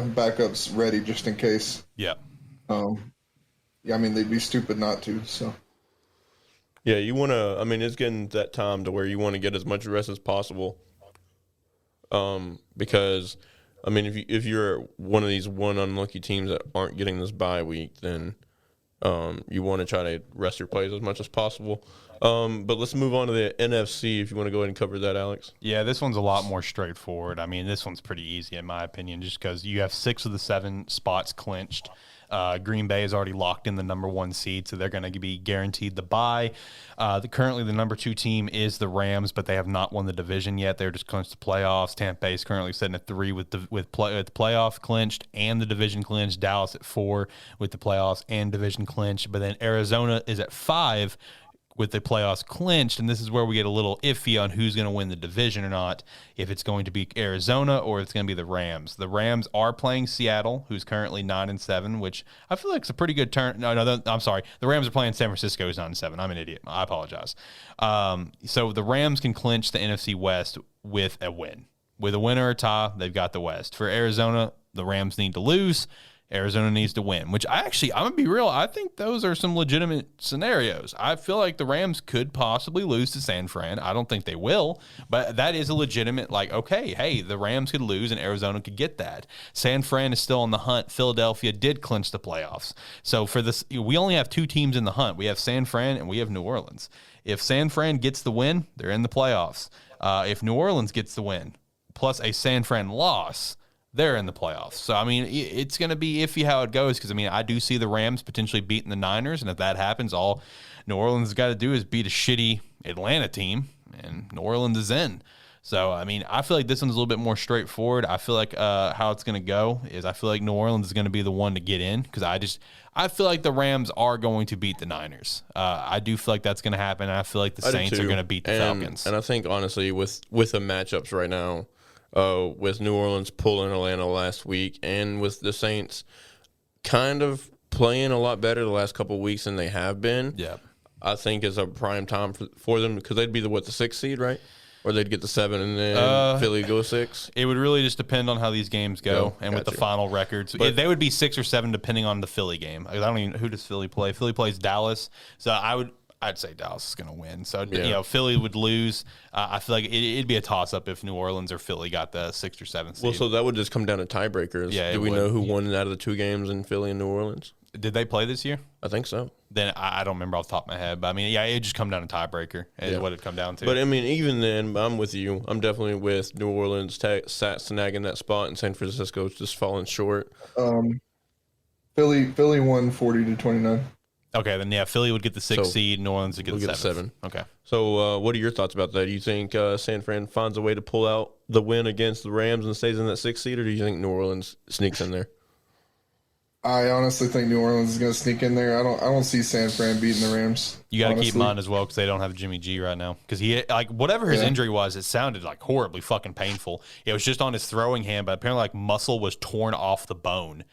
backups ready just in case. Yeah. I mean, they'd be stupid not to. So. Yeah, you want to. I mean, it's getting that time to where you want to get as much rest as possible. Because, I mean, if you're one of these unlucky teams that aren't getting this bye week, then you want to try to rest your players as much as possible. But let's move on to the NFC if you want to go ahead and cover that, Alex. Yeah, this one's a lot more straightforward. I mean, this one's pretty easy in my opinion, just because you have 6 of the 7 spots clinched. Green Bay is already locked in the number 1 seed, so they're going to be guaranteed the bye. Currently, the number 2 team is the Rams, but they have not won the division yet. They're just clinched the playoffs. Tampa Bay is currently sitting at 3 with the playoff clinched and the division clinched. Dallas at 4 with the playoffs and division clinched. But then Arizona is at 5 with the playoffs clinched, and this is where we get a little iffy on who's going to win the division or not, if it's going to be Arizona or if it's going to be the Rams. The Rams are playing Seattle, who's currently 9-7, which I feel like is a pretty good turn. I'm sorry. The Rams are playing San Francisco, who's 9-7. I'm an idiot. I apologize. So the Rams can clinch the NFC West with a win. With a win or a tie, they've got the West. For Arizona, the Rams need to lose. Arizona needs to win, which I'm going to be real. I think those are some legitimate scenarios. I feel like the Rams could possibly lose to San Fran. I don't think they will, but that is a legitimate, the Rams could lose and Arizona could get that. San Fran is still on the hunt. Philadelphia did clinch the playoffs. So for this, we only have 2 teams in the hunt. We have San Fran and we have New Orleans. If San Fran gets the win, they're in the playoffs. If New Orleans gets the win, plus a San Fran loss, they're in the playoffs. So, I mean, it's going to be iffy how it goes, because, I mean, I do see the Rams potentially beating the Niners, and if that happens, all New Orleans has got to do is beat a shitty Atlanta team, and New Orleans is in. So, I mean, I feel like this one's a little bit more straightforward. I feel like how it's going to go is I feel like New Orleans is going to be the one to get in, because I feel like the Rams are going to beat the Niners. I do feel like that's going to happen, and I feel like the Saints are going to beat the Falcons. And I think, honestly, with the matchups right now, with New Orleans pulling Atlanta last week, and with the Saints kind of playing a lot better the last couple of weeks than they have been. Yeah, I think is a prime time for them, because they'd be the 6th seed, right? Or they'd get the 7 and then Philly go 6. It would really just depend on how these games go, and with the final records. But they would be 6 or 7 depending on the Philly game. I don't even who does Philly play. Philly plays Dallas, so I'd say Dallas is going to win. So, Philly would lose. I feel like it'd be a toss-up if New Orleans or Philly got the 6th or 7th seed. Well, so that would just come down to tiebreakers. Yeah, do we know who won out of the 2 games in Philly and New Orleans? Did they play this year? I think so. Then I don't remember off the top of my head. But, I mean, it'd just come down to tiebreaker is what it'd come down to. But, I mean, even then, I'm with you. I'm definitely with New Orleans snagging that spot, and San Francisco just falling short. Philly won 40-29. Okay, then yeah, Philly would get the 6th So, seed. New Orleans would get the 7th. 7. Okay. So, what are your thoughts about that? Do you think San Fran finds a way to pull out the win against the Rams and stays in that 6th seed, or do you think New Orleans sneaks in there? I honestly think New Orleans is going to sneak in there. I don't see San Fran beating the Rams. You got to keep in honestly. mind as well because they don't have Jimmy G right now. Because he, like, whatever his injury was, it sounded like horribly fucking painful. It was just on his throwing hand, but apparently, like, muscle was torn off the bone,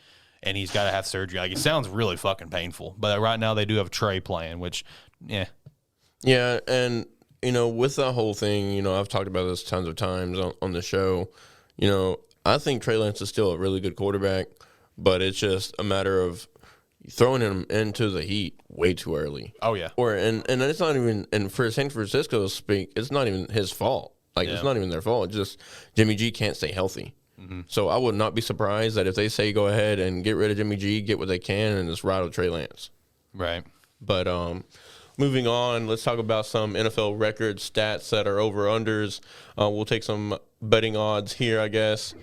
and he's got to have surgery. Like, it sounds really fucking painful. But right now, they do have Trey playing, which, yeah. Yeah, and, with that whole thing, I've talked about this tons of times on the show. I think Trey Lance is still a really good quarterback, but it's just a matter of throwing him into the heat way too early. Oh, yeah. And it's not even, and for San Francisco to speak, it's not even his fault. Like, it's not even their fault. It's just Jimmy G can't stay healthy. Mm-hmm. So I would not be surprised that if they say go ahead and get rid of Jimmy G, get what they can, and just ride with Trey Lance. Right. But moving on, let's talk about some NFL record stats that are over-unders. We'll take some betting odds here, I guess.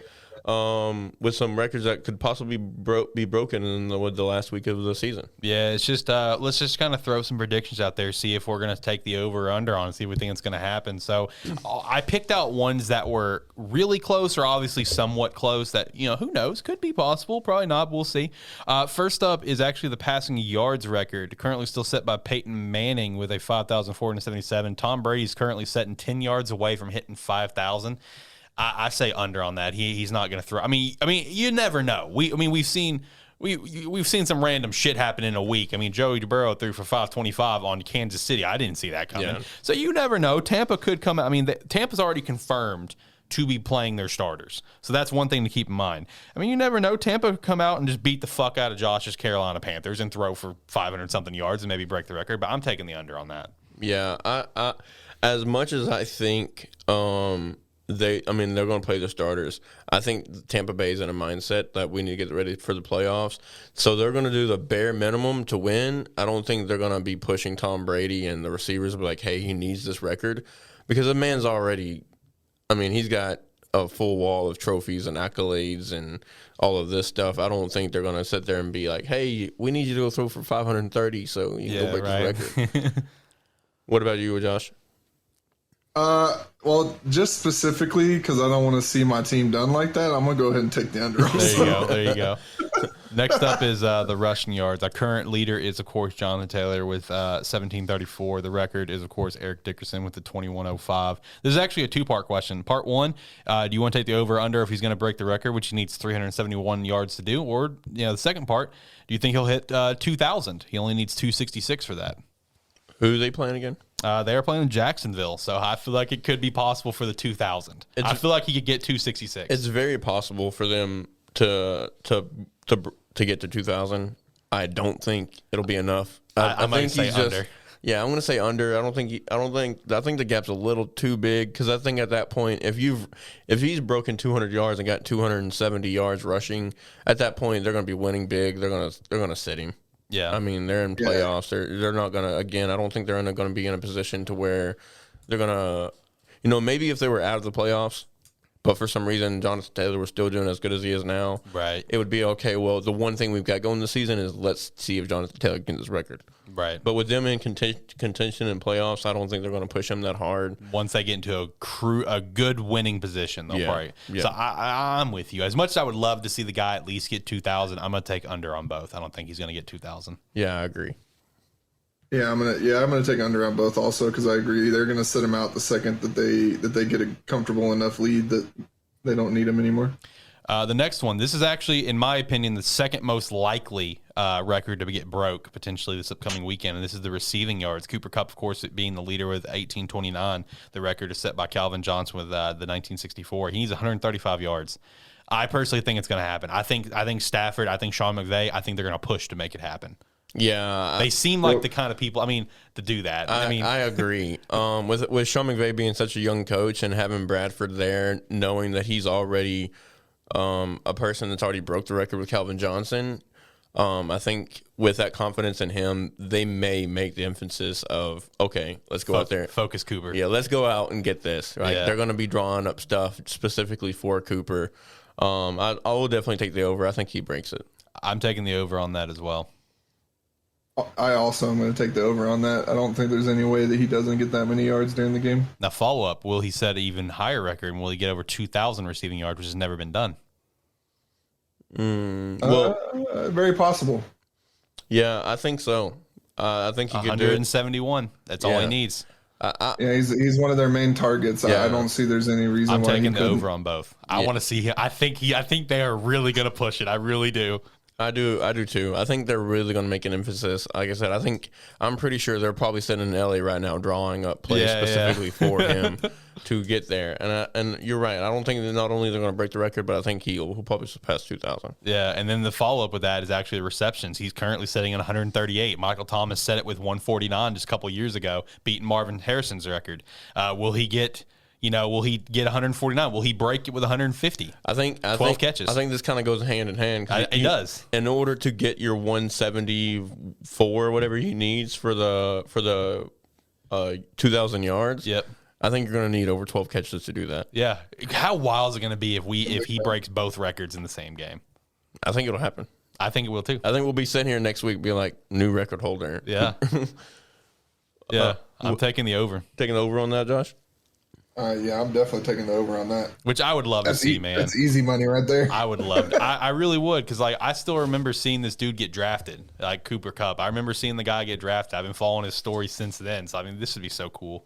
With some records that could possibly be broken in the last week of the season. Yeah, it's just let's just kind of throw some predictions out there, see if we're going to take the over or under on, see if we think it's going to happen. So I picked out ones that were really close or obviously somewhat close that, who knows, could be possible, probably not, but we'll see. First up is actually the passing yards record, currently still set by Peyton Manning with a 5,477. Tom Brady's currently setting 10 yards away from hitting 5,000. I say under on that. He's not going to throw. I mean, you never know. We've seen some random shit happen in a week. I mean, Joey Burrow threw for 525 on Kansas City. I didn't see that coming. Yeah. So you never know. Tampa could come out. I mean, Tampa's already confirmed to be playing their starters. So that's one thing to keep in mind. I mean, you never know. Tampa could come out and just beat the fuck out of Josh's Carolina Panthers and throw for 500 something yards and maybe break the record. But I'm taking the under on that. Yeah, I as much as I think. They're going to play their starters. I think Tampa Bay is in a mindset that we need to get ready for the playoffs. So they're going to do the bare minimum to win. I don't think they're going to be pushing Tom Brady and the receivers will be like, hey, he needs this record. Because the man's already, he's got a full wall of trophies and accolades and all of this stuff. I don't think they're going to sit there and be like, hey, we need you to go throw for 530 so you can go break this record. What about you, Josh? Well, just specifically because I don't want to see my team done like that, I'm gonna go ahead and take the under. There you go. Next up is the rushing yards. Our current leader is, of course, Jonathan Taylor with 1734. The record is, of course, Eric Dickerson with the 2105. This is actually a two-part question. Part one: do you want to take the over or under if he's going to break the record, which he needs 371 yards to do, or the second part: do you think he'll hit 2,000? He only needs 266 for that. Who are they playing again? They are playing in Jacksonville, so I feel like it could be possible for the 2,000. I feel like he could get 266. It's very possible for them to get to 2,000. I don't think it'll be enough. I might say under. Yeah, I'm going to say under. I think the gap's a little too big because I think at that point, if he's broken 200 yards and got 270 yards rushing, at that point they're going to be winning big. They're going to sit him. Yeah, I mean they're in playoffs. They're not gonna. Again, I don't think they're going to be in a position to where they're gonna. Maybe if they were out of the playoffs, but for some reason Jonathan Taylor was still doing as good as he is now. Right. It would be okay. Well, the one thing we've got going this season is let's see if Jonathan Taylor gets his record. Right. But with them in contention in playoffs, I don't think they're going to push him that hard. Once they get into a good winning position, they'll probably. Yeah. So I'm with you. As much as I would love to see the guy at least get 2,000, I'm going to take under on both. I don't think he's going to get 2,000. Yeah, I agree. Yeah, I'm gonna take under on both also because I agree they're gonna sit him out the second that they get a comfortable enough lead that they don't need him anymore. The next one, this is actually, in my opinion, the second most likely record to get broke potentially this upcoming weekend, and this is the receiving yards. Cooper Kupp, of course, being the leader with 1829. The record is set by Calvin Johnson with the 1964. He needs 135 yards. I personally think it's going to happen. I think Stafford, I think Sean McVay, I think they're going to push to make it happen. Yeah, they seem like the kind of people. To do that. I agree. With Sean McVay being such a young coach and having Bradford there, knowing that he's already a person that's already broke the record with Calvin Johnson, I think with that confidence in him, they may make the emphasis of, okay, let's go out there. Focus Cooper. Yeah, let's go out and get this. Right? Yeah. They're going to be drawing up stuff specifically for Cooper. I will definitely take the over. I think he breaks it. I'm taking the over on that as well. I also am going to take the over on that. I don't think there's any way that he doesn't get that many yards during the game. Now, follow-up, will he set an even higher record, and will he get over 2,000 receiving yards, which has never been done? Very possible. Yeah, I think so. I think he could do it. 171. That's all he needs. Yeah, he's one of their main targets. Yeah. I don't see there's any reason I'm why taking he the over on both. I want to see him. I think they are really going to push it. I really do. I do too. I think they're really going to make an emphasis. Like I said, I'm pretty sure they're probably sitting in LA right now drawing up plays specifically for him to get there. And you're right. I don't think that not only they're going to break the record, but I think he'll probably surpass 2,000. Yeah, and then the follow-up with that is actually the receptions. He's currently sitting at 138. Michael Thomas set it with 149 just a couple years ago, beating Marvin Harrison's record. Will he get 149? Will he break it with 150? I think 12 catches. I think this kind of goes hand in hand. It does. In order to get your 174 or whatever he needs for the 2,000 yards. Yep. I think you're going to need over 12 catches to do that. Yeah. How wild is it going to be if he breaks both records in the same game? I think it'll happen. I think it will too. I think we'll be sitting here next week, be like new record holder. Yeah. Yeah. I'm taking the over. Taking the over on that, Josh. Yeah, I'm definitely taking the over on that. Which I would love to see, man. That's easy money right there. I would love it. I really would, because I still remember seeing this dude get drafted, like Cooper Kupp. I remember seeing the guy get drafted. I've been following his story since then. So, I mean, this would be so cool.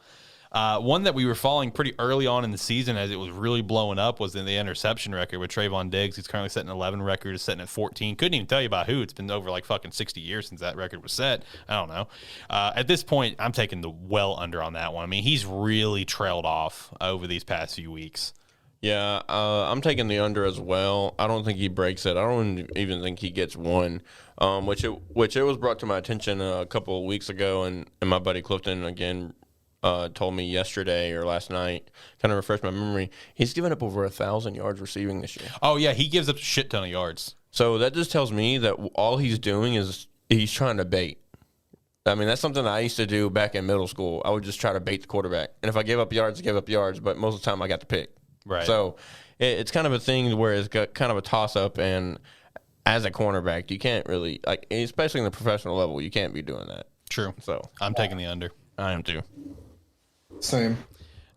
One that we were following pretty early on in the season as it was really blowing up was in the interception record with Trayvon Diggs. He's currently setting an 11 record, is setting at 14. Couldn't even tell you about who. It's been over like fucking 60 years since that record was set. I don't know. At this point, I'm taking the well under on that one. I mean, he's really trailed off over these past few weeks. Yeah, I'm taking the under as well. I don't think he breaks it. I don't even think he gets one, which it was brought to my attention a couple of weeks ago, and my buddy Clifton, again, told me yesterday or last night, kind of refreshed my memory. He's given up over 1,000 yards receiving this year. Oh, yeah, he gives up a shit ton of yards. So that just tells me that all he's doing is he's trying to bait. I mean, that's something that I used to do back in middle school. I would just try to bait the quarterback. And if I gave up yards, I gave up yards, but most of the time I got the pick. Right. So it's kind of a thing where it's got kind of a toss-up, and as a cornerback, you can't really, like, especially in the professional level, you can't be doing that. True. So I'm taking the under. I am too. Same.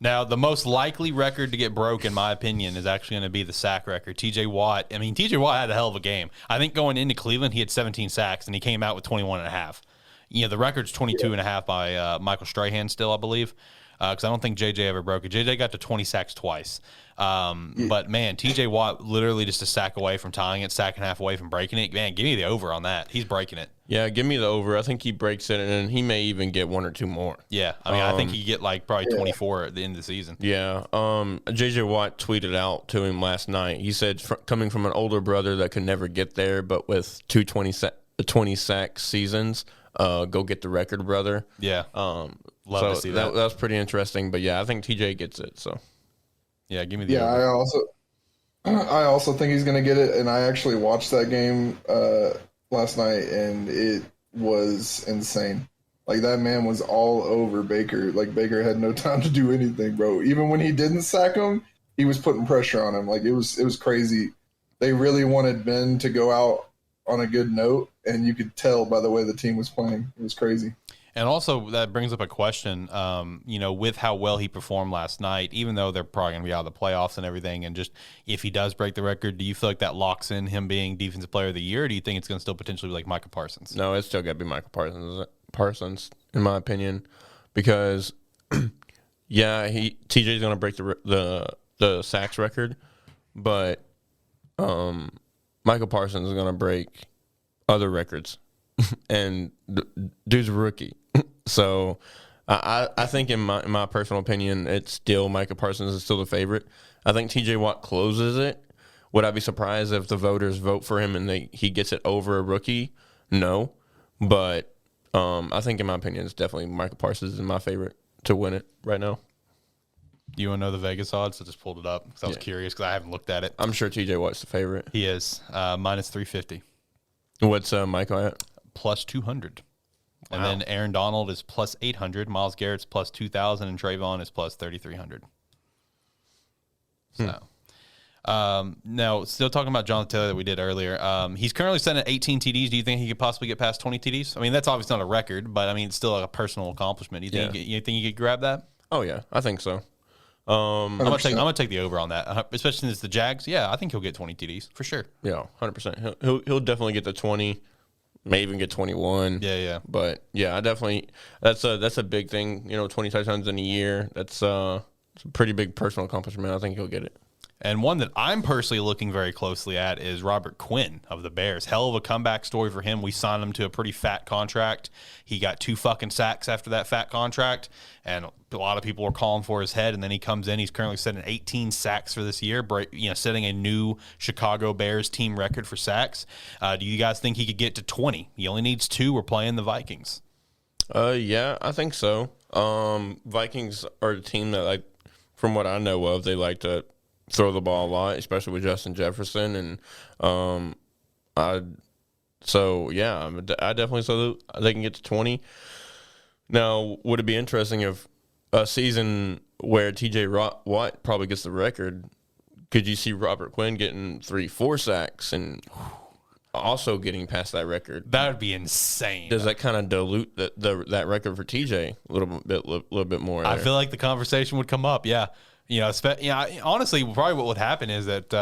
Now, the most likely record to get broke, in my opinion, is actually going to be the sack record. TJ Watt. I mean, TJ Watt had a hell of a game. I think going into Cleveland, he had 17 sacks, and he came out with 21 and a half. You know, the record's 22 and a half by Michael Strahan still, I believe, because I don't think JJ ever broke it. JJ got to 20 sacks twice. But, man, TJ Watt literally just a sack away from tying it, sack and a half away from breaking it. Man, give me the over on that. He's breaking it. Yeah, give me the over. I think he breaks it, and he may even get one or two more. Yeah, I mean, I think he get like probably 24 at the end of the season. Yeah. JJ Watt tweeted out to him last night. He said, coming from an older brother that could never get there, but with 20 sack seasons, go get the record, brother. Yeah. Love to see that. That's pretty interesting. But yeah, I think TJ gets it. So yeah, give me the over. I also think he's going to get it, and I actually watched that game last night, and it was insane. Like, that man was all over Baker. Like, Baker had no time to do anything, bro. Even when he didn't sack him, he was putting pressure on him. Like, it was crazy. They really wanted Ben to go out on a good note, and you could tell by the way the team was playing. It was crazy. And also, that brings up a question, with how well he performed last night, even though they're probably going to be out of the playoffs and everything, and just if he does break the record, do you feel like that locks in him being Defensive Player of the Year, or do you think it's going to still potentially be like Micah Parsons? No, it's still got to be Micah Parsons, in my opinion, because, yeah, TJ's going to break the sacks record, but Michael Parsons is going to break other records, and dude's a rookie. So I think in my personal opinion, it's still Micah Parsons is still the favorite. I think TJ Watt closes it. Would I be surprised if the voters vote for him and he gets it over a rookie? No. But I think in my opinion, it's definitely Micah Parsons is my favorite to win it right now. You want to know the Vegas odds? I just pulled it up because I was curious because I haven't looked at it. I'm sure TJ Watt's the favorite. He is. Minus 350. What's Michael at? Plus 200. Wow. And then Aaron Donald is plus 800. Myles Garrett's plus 2,000. And Trayvon is plus 3,300. So, Now, still talking about Jonathan Taylor that we did earlier. He's currently sitting at 18 TDs. Do you think he could possibly get past 20 TDs? I mean, that's obviously not a record, but I mean, it's still a personal accomplishment. Do you think he could grab that? Oh yeah, I think so. I'm gonna take the over on that, especially since it's the Jags. Yeah, I think he'll get 20 TDs for sure. Yeah, 100%. He'll definitely get the 20, may even get 21. Yeah. But yeah, I definitely that's a big thing. 20 touchdowns in a year. It's a pretty big personal accomplishment. I think he'll get it. And one that I'm personally looking very closely at is Robert Quinn of the Bears. Hell of a comeback story for him. We signed him to a pretty fat contract. He got 2 fucking sacks after that fat contract, and a lot of people were calling for his head, and then he comes in. He's currently setting 18 sacks for this year, setting a new Chicago Bears team record for sacks. Do you guys think he could get to 20? He only needs 2. We're playing the Vikings. Yeah, I think so. Vikings are a team that, like, from what I know of, they like to throw the ball a lot, especially with Justin Jefferson, and I definitely so they can get to 20. Now, would it be interesting if a season where T.J. Watt probably gets the record? Could you see Robert Quinn getting 3-4 sacks and also getting past that record? That would be insane. Does that kind of dilute that record for TJ a little bit more? I feel like the conversation would come up. Yeah. Honestly, probably what would happen is that,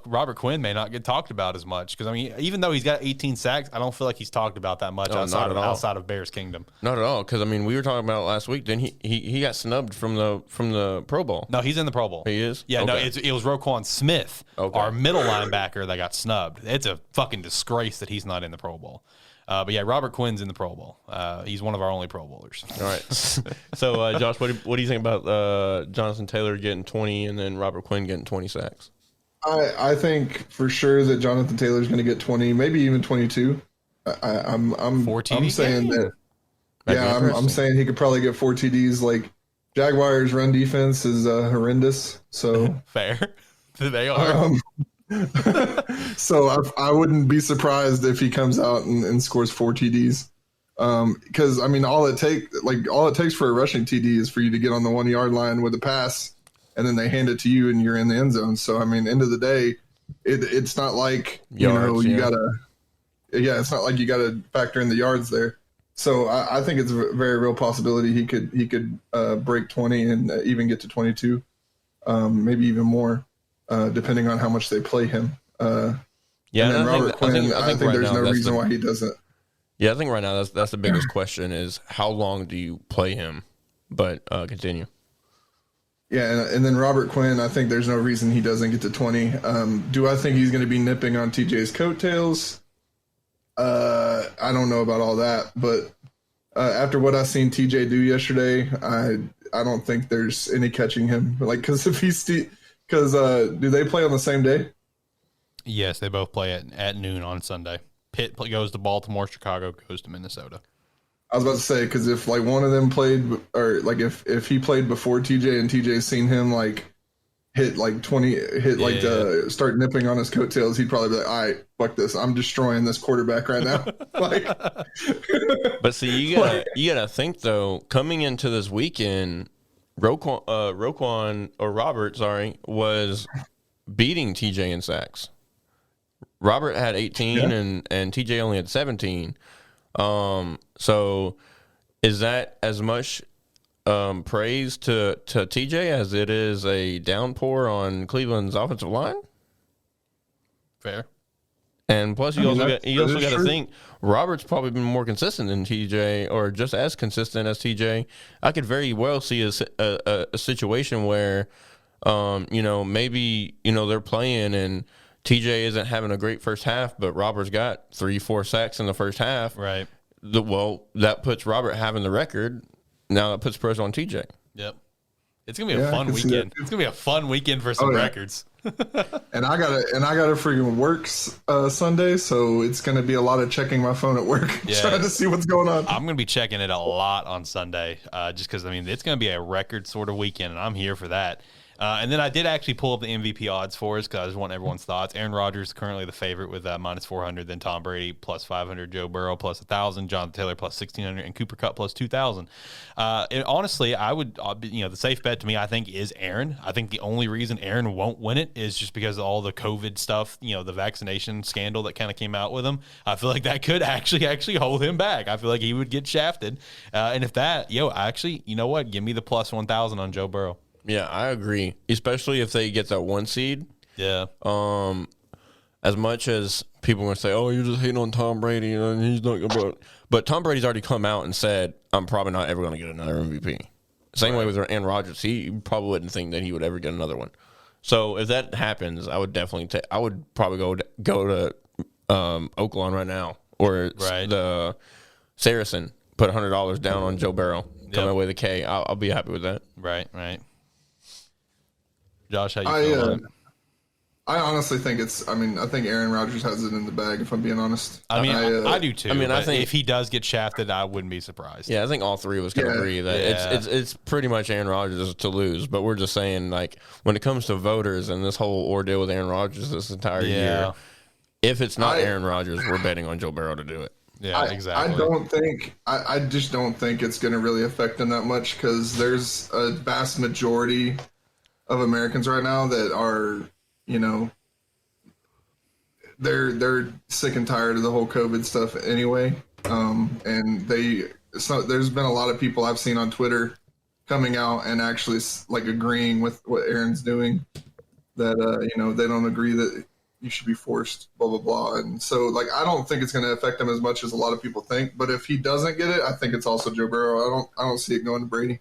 Robert Quinn may not get talked about as much. Because, I mean, even though he's got 18 sacks, I don't feel like he's talked about that much outside of Bears Kingdom. Not at all. Because, I mean, we were talking about it last week. Didn't he got snubbed from the Pro Bowl. No, he's in the Pro Bowl. He is? Yeah, okay. No, it was Roquan Smith, our middle linebacker, that got snubbed. It's a fucking disgrace that he's not in the Pro Bowl. But yeah, Robert Quinn's in the Pro Bowl. He's one of our only Pro Bowlers. All right. So, Josh, what do you think about Jonathan Taylor getting 20 and then Robert Quinn getting 20 sacks? I think for sure that Jonathan Taylor's going to get 20, maybe even 22. I'm saying that. Yeah, I'm saying he could probably get 4 TDs. Like, Jaguars' run defense is horrendous. So fair, they are. So I wouldn't be surprised if he comes out and scores 4 TDs. Because I mean, all it takes for a rushing TD is for you to get on the 1 yard line with a pass, and then they hand it to you and you're in the end zone. So I mean, end of the day, it's not like it's not like you gotta factor in the yards there. So I think it's a very real possibility he could break 20 and even get to 22, maybe even more. Depending on how much they play him. And then Robert Quinn, I think there's no reason why he doesn't. Yeah, I think right now that's the biggest question is how long do you play him? But continue. Yeah, and then Robert Quinn, I think there's no reason he doesn't get to 20. Do I think he's going to be nipping on TJ's coattails? I don't know about all that, but after what I seen TJ do yesterday, I don't think there's any catching him. Like, because do they play on the same day? Yes, they both play at noon on Sunday. Pitt goes to Baltimore, Chicago goes to Minnesota. I was about to say, because if like one of them played, or like if he played before TJ and TJ's seen him like start nipping on his coattails, he'd probably be like, all right, fuck this, I'm destroying this quarterback right now. But see, you gotta think though, coming into this weekend, Robert was beating TJ in sacks. Robert had 18 and TJ only had 17. So is that as much praise to TJ as it is a downpour on Cleveland's offensive line? Fair. And plus, you also got to think Robert's probably been more consistent than TJ, or just as consistent as TJ. I could very well see a situation where, maybe they're playing and TJ isn't having a great first half, but Robert's got 3-4 sacks in the first half. Right. That puts Robert having the record. Now that puts pressure on TJ. Yep. It's gonna be a fun weekend. It's gonna be a fun weekend for some records. And I gotta freaking work Sunday, so it's gonna be a lot of checking my phone at work, trying to see what's going on. I'm gonna be checking it a lot on Sunday, just because it's gonna be a record sort of weekend, and I'm here for that. And then I did actually pull up the MVP odds for us because I just want everyone's thoughts. Aaron Rodgers is currently the favorite with minus 400. Then Tom Brady plus 500, Joe Burrow plus 1,000, Jonathan Taylor plus 1,600, and Cooper Kupp plus 2,000. Honestly, I would, the safe bet to me, I think, is Aaron. I think the only reason Aaron won't win it is just because of all the COVID stuff, the vaccination scandal that kind of came out with him. I feel like that could actually hold him back. I feel like he would get shafted. And if that, actually, you know what? Give me the plus 1,000 on Joe Burrow. Yeah, I agree. Especially if they get that 1 seed. Yeah. As much as people are going to say, "Oh, you're just hating on Tom Brady," and he's not going to. But Tom Brady's already come out and said, "I'm probably not ever going to get another MVP." Same way with Aaron Rodgers. He probably wouldn't think that he would ever get another one. So if that happens, I would definitely I would probably go to Oakland right now or the Saracen. Put $100 down on Joe Burrow. Come away with a K. I'll be happy with that. Right. Josh, how you feel about it? I honestly think I think Aaron Rodgers has it in the bag, if I'm being honest. I do too. I think if he does get shafted, I wouldn't be surprised. Yeah, I think all three of us can agree that it's pretty much Aaron Rodgers to lose. But we're just saying, like, when it comes to voters and this whole ordeal with Aaron Rodgers this entire year, if it's not Aaron Rodgers, we're betting on Joe Burrow to do it. Yeah, exactly. I just don't think it's going to really affect him that much because there's a vast majority of Americans right now that are, they're sick and tired of the whole COVID stuff anyway. And there's been a lot of people I've seen on Twitter coming out and actually agreeing with what Aaron's doing, that, they don't agree that you should be forced, blah, blah, blah. And so, I don't think it's going to affect him as much as a lot of people think. But if he doesn't get it, I think it's also Joe Burrow. I don't see it going to Brady.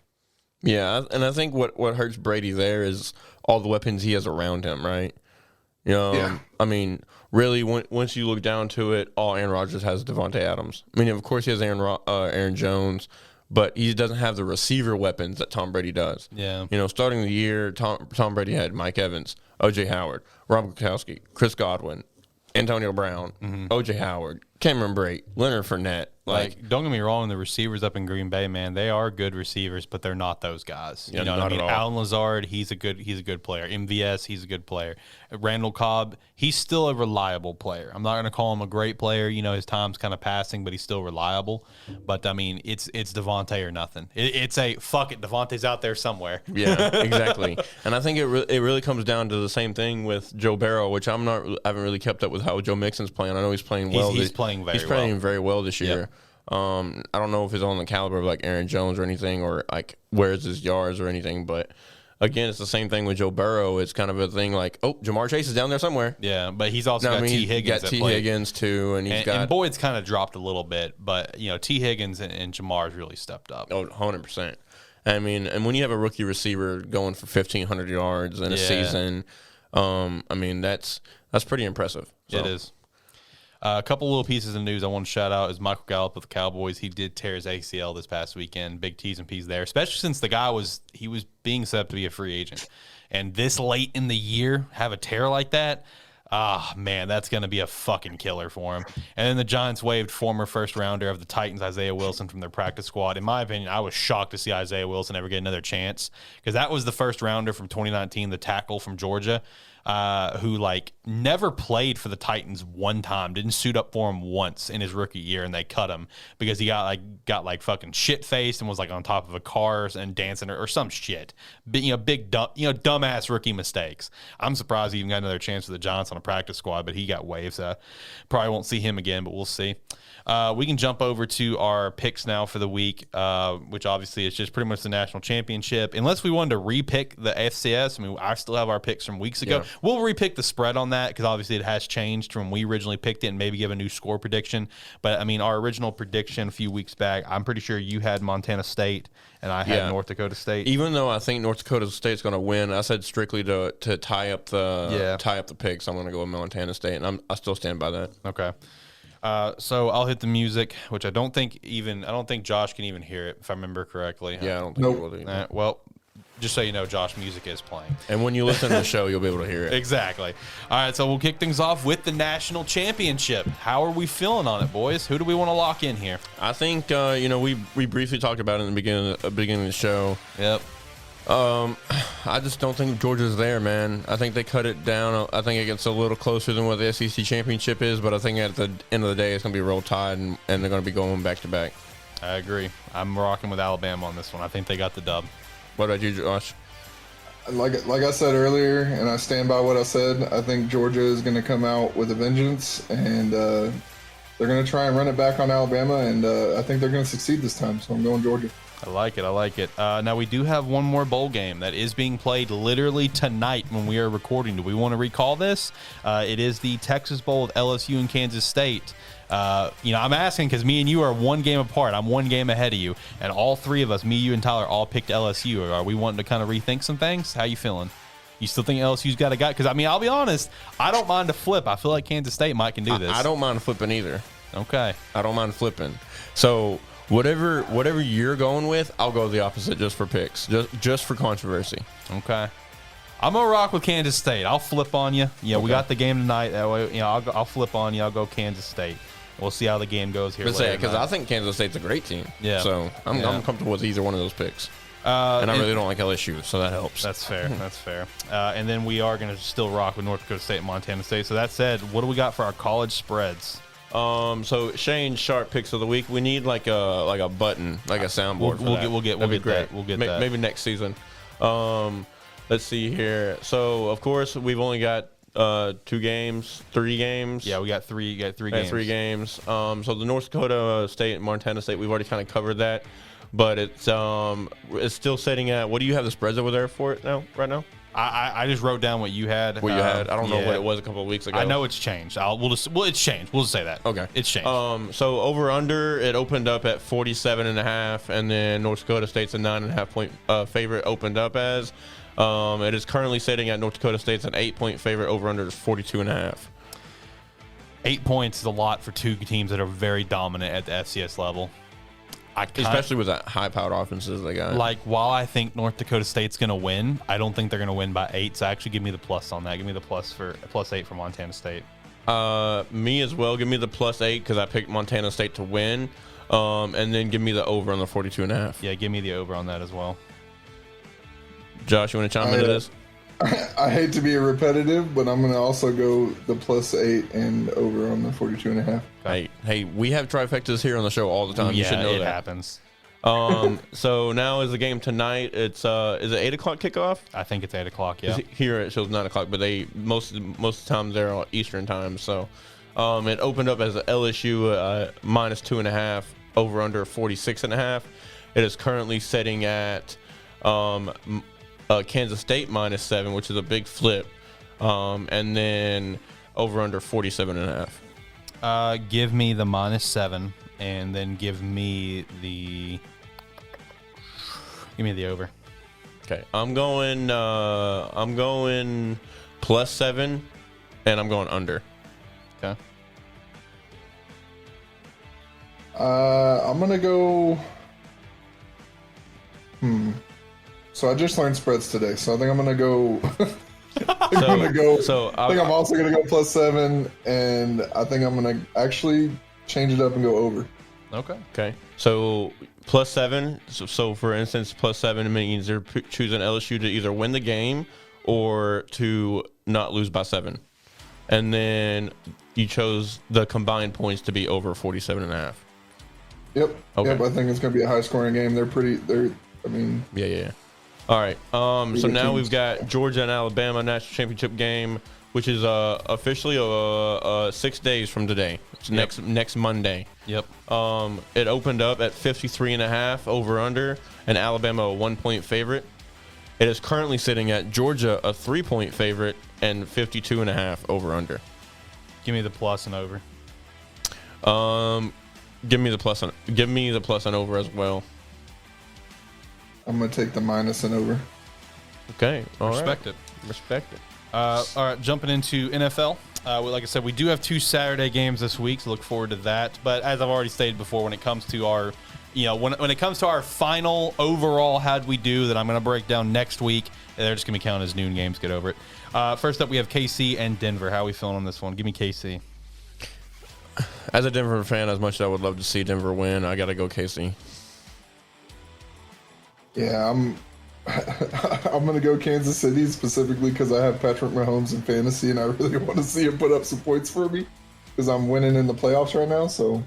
Yeah, and I think what hurts Brady there is all the weapons he has around him, right? I mean, really, once you look down to it, all Aaron Rodgers has is Devontae Adams. I mean, of course, he has Aaron Jones, but he doesn't have the receiver weapons that Tom Brady does. Yeah. Starting the year, Tom Brady had Mike Evans, O.J. Howard, Rob Gronkowski, Chris Godwin, Antonio Brown, O.J. Howard, Cameron Brate, Leonard Fournette. Don't get me wrong, the receivers up in Green Bay, man, they are good receivers, but they're not those guys. Yeah, you know not what I mean? at all. Alan Lazard, he's a good player. MVS, he's a good player. Randall Cobb, he's still a reliable player. I'm not going to call him a great player. His time's kind of passing, but he's still reliable. But I mean, it's Devontae or nothing. It's a fuck it. Devontae's out there somewhere. Yeah, exactly. And I think it really comes down to the same thing with Joe Burrow, which I haven't really kept up with how Joe Mixon's playing. I know he's playing well. He's playing very well this year. Yep. I don't know if he's on the caliber of Aaron Jones or anything, or where's his yards or anything, but again, it's the same thing with Joe Burrow. It's kind of a thing Jamar Chase is down there somewhere. Yeah, but he's also got T. Higgins. Got T. Higgins too, and and Boyd's kind of dropped a little bit, but T. Higgins and Jamar's really stepped up. Oh, 100%. I mean, and when you have a rookie receiver going for 1,500 yards in a season, I mean that's pretty impressive. So. It is. A couple little pieces of news I want to shout out is Michael Gallup with the Cowboys. He did tear his ACL this past weekend. Big T's and P's there, especially since the guy was being set up to be a free agent. And this late in the year, have a tear like that, man, that's going to be a fucking killer for him. And then the Giants waived former first-rounder of the Titans, Isaiah Wilson, from their practice squad. In my opinion, I was shocked to see Isaiah Wilson ever get another chance because that was the first-rounder from 2019, the tackle from Georgia, who never played for the Titans one time, didn't suit up for him once in his rookie year, and they cut him because he got fucking shit faced and was on top of a car and dancing or some shit. Big dumbass rookie mistakes. I'm surprised he even got another chance with the Giants on a practice squad, but he got waived, so probably won't see him again, but we'll see. We can jump over to our picks now for the week, which obviously is just pretty much the national championship. Unless we wanted to repick the FCS, I mean, I still have our picks from weeks ago. Yeah. We'll repick the spread on that because obviously it has changed from when we originally picked it and maybe give a new score prediction. But, I mean, our original prediction a few weeks back, I'm pretty sure you had Montana State and I had North Dakota State. Even though I think North Dakota State's going to win, I said strictly to tie up the picks. I'm going to go with Montana State, and I still stand by that. Okay. So I'll hit the music, which I don't think Josh can even hear it, if I remember correctly. Yeah, I don't think he will either. Well, just so you know, Josh, music is playing. And when you listen to the show, you'll be able to hear it. Exactly. All right, so we'll kick things off with the national championship. How are we feeling on it, boys? Who do we want to lock in here? I think, we briefly talked about it in the beginning of the show. Yep. I just don't think Georgia's there, man. I think they cut it down. I think it gets a little closer than what the SEC championship is, but I think at the end of the day, it's going to be real tied, and they're going to be going back to back. I agree. I'm rocking with Alabama on this one. I think they got the dub. What about you, Josh? Like I said earlier, and I stand by what I said, I think Georgia is going to come out with a vengeance, and they're going to try and run it back on Alabama, and I think they're going to succeed this time, so I'm going Georgia. I like it. Now, we do have one more bowl game that is being played literally tonight when we are recording. Do we want to recall this? It is the Texas Bowl with LSU and Kansas State. I'm asking because me and you are one game apart. I'm one game ahead of you. And all three of us, me, you, and Tyler, all picked LSU. Are we wanting to kind of rethink some things? How you feeling? You still think LSU's got a guy? Because, I'll be honest, I don't mind a flip. I feel like Kansas State can do this. I don't mind flipping either. Okay. I don't mind flipping. So whatever you're going with, I'll go the opposite just for picks, just for controversy. Okay. I'm gonna rock with Kansas State. I'll flip on you. Yeah, okay. We got the game tonight. That way, I'll flip on you. I'll go Kansas State. We'll see how the game goes here. Because I think Kansas State's a great team. Yeah. So I'm comfortable with either one of those picks. And I really don't like LSU, so that helps. That's fair. That's fair. And then we are gonna still rock with North Dakota State and Montana State. So that said, what do we got for our college spreads? So Shane Sharp picks of the week. We need like a button, like a soundboard. We'll get that. We'll get that. Maybe next season. Let's see here. So of course we've only got 3 games. Yeah, we got three games. 3 games. So the North Dakota State and Montana State, we've already kind of covered that, but it's still sitting at. What do you have the spreads over there for it right now? I just wrote down what you had. What you had. I don't know what it was a couple of weeks ago. I know it's changed. It's changed. We'll just say that. Okay. It's changed. So over under, it opened up at 47.5, and then North Dakota State's a 9.5 point favorite opened up as. It is currently sitting at North Dakota State's an 8-point favorite. Over under is 42.5. 8 points is a lot for two teams that are very dominant at the FCS level. Especially with that high-powered offenses they got. Like, while I think North Dakota State's going to win, I don't think they're going to win by 8. So actually, give me the plus on that. Give me the +8 for Montana State. Me as well. Give me the +8 because I picked Montana State to win. And then give me the over on the 42.5. Yeah, give me the over on that as well. Josh, you want to chime into this? I hate to be repetitive, but I'm going to also go the +8 and over on the 42.5. Hey, we have trifectas here on the show all the time. You should know it that. Happens. So now is the game tonight. It's is it 8 o'clock kickoff? I think it's 8 o'clock. Yeah. Here it shows 9 o'clock, but they most of the time they're on Eastern time. So it opened up as a LSU -2.5 over under 46.5. It is currently sitting at Kansas State -7, which is a big flip, and then over under 47.5. Give me the -7, and then give me the over. Okay, I'm going +7, and I'm going under. Okay. I'm gonna go. So I just learned spreads today, so I think I'm gonna go. I think I'm also gonna go +7, and I think I'm gonna actually change it up and go over. Okay. So +7. So for instance, +7 means they're choosing LSU to either win the game or to not lose by 7, and then you chose the combined points to be over 47.5. Yep. Okay. Yep. I think it's gonna be a high-scoring game. Yeah. All right. So now we've got Georgia and Alabama national championship game, which is officially 6 days from today. It's next Monday. Yep. It opened up at 53.5 over under, and Alabama a 1-point favorite. It is currently sitting at Georgia a 3-point favorite and 52.5 over under. Give me the plus and over. Give me the plus and over as well. I'm gonna take the minus and over. Okay, Respect it. All right, jumping into NFL. Like I said, we do have 2 Saturday games this week, so look forward to that. But as I've already stated before, when it comes to our, when it comes to our final overall, how'd we do, that I'm going to break down next week. They're just going to be counted as noon games. Get over it. First up, we have KC and Denver. How are we feeling on this one? Give me KC. As a Denver fan, as much as I would love to see Denver win, I got to go KC. Yeah, I'm going to go Kansas City specifically because I have Patrick Mahomes in fantasy, and I really want to see him put up some points for me because I'm winning in the playoffs right now. So,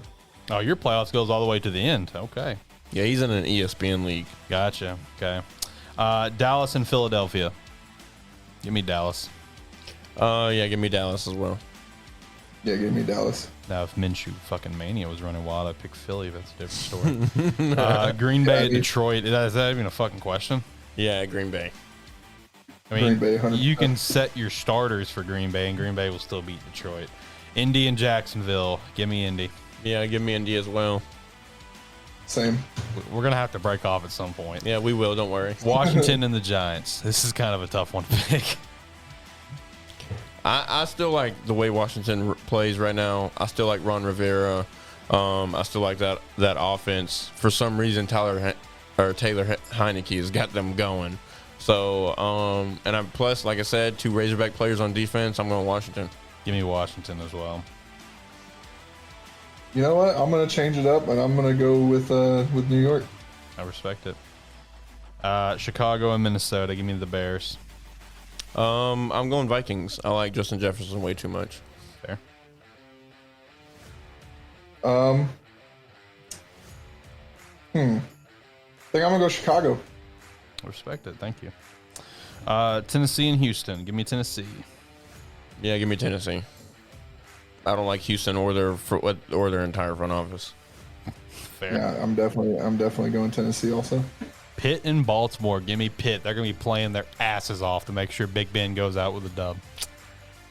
Oh, your playoffs goes all the way to the end. Okay. Yeah, he's in an ESPN league. Gotcha. Okay. Dallas and Philadelphia. Give me Dallas. Yeah, give me Dallas as well. yeah, give me Dallas. Now, if Minshew fucking mania was running wild, I'd pick Philly. That's a different story. Green Bay, Detroit. Is that even a fucking question? Yeah, Green Bay. I mean, Green Bay, 100%. you can set your starters for Green Bay, and Green Bay will still beat Detroit. Indy and Jacksonville. Give me Indy. Yeah, give me Indy as well. Same. We're going to have to break off at some point. Yeah, we will. Don't worry. Washington and the Giants. This is kind of a tough one to pick. I still like the way Washington plays right now. I still like Ron Rivera. I still like that offense. For some reason, Taylor Heineke has got them going. So, and I'm plus, like I said, 2 Razorback players on defense. I'm going Washington. Give me Washington as well. You know what? I'm going to change it up, and I'm going to go with New York. I respect it. Chicago and Minnesota. Give me the Bears. I'm going Vikings. I like Justin Jefferson way too much. Fair. I think I'm going to go Chicago. I respect it. Thank you. Tennessee and Houston. Give me Tennessee. Yeah, give me Tennessee. I don't like Houston or their entire front office. Fair. Yeah, I'm definitely going Tennessee also. Pitt and Baltimore. Give me Pitt. They're going to be playing their asses off to make sure Big Ben goes out with a dub.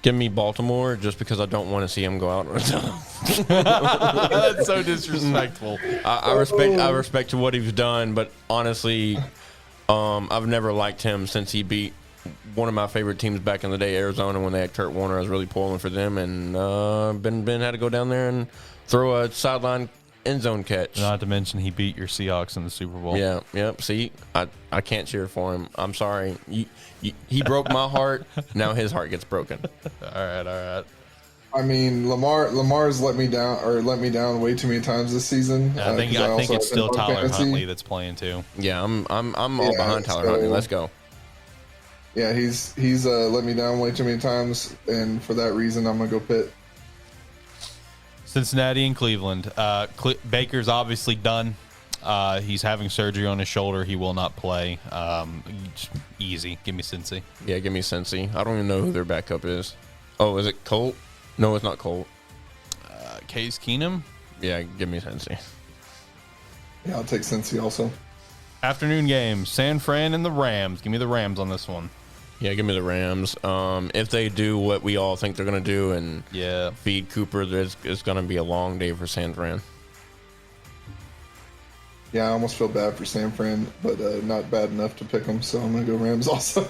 Give me Baltimore just because I don't want to see him go out on a dub. That's so disrespectful. I respect to what he's done, but honestly, I've never liked him since he beat one of my favorite teams back in the day, Arizona, when they had Kurt Warner. I was really pulling for them, and Ben had to go down there and throw a sideline end zone catch. Not to mention he beat your Seahawks in the Super Bowl. Yeah, yep. See, I can't cheer for him. I'm sorry. He broke my heart. Now his heart gets broken. All right. I mean, Lamar's let me down way too many times this season. I think it's still Tyler Huntley that's playing too. Yeah, I'm all behind Tyler Huntley. Let's go. Yeah, he's let me down way too many times, and for that reason, I'm gonna go Pitt. Cincinnati and Cleveland. Baker's obviously done. He's having surgery on his shoulder. He will not play. Easy. Give me Cincy. Yeah, give me Cincy. I don't even know who their backup is. Oh, is it Colt? No, it's not Colt. Case Keenum. Yeah, give me Cincy. Yeah, I'll take Cincy also. Afternoon game. San Fran and the Rams. Give me the Rams on this one. Yeah, give me the Rams. If they do what we all think they're going to do and feed Cooper, it's going to be a long day for San Fran. Yeah, I almost feel bad for San Fran, but not bad enough to pick them, so I'm going to go Rams also.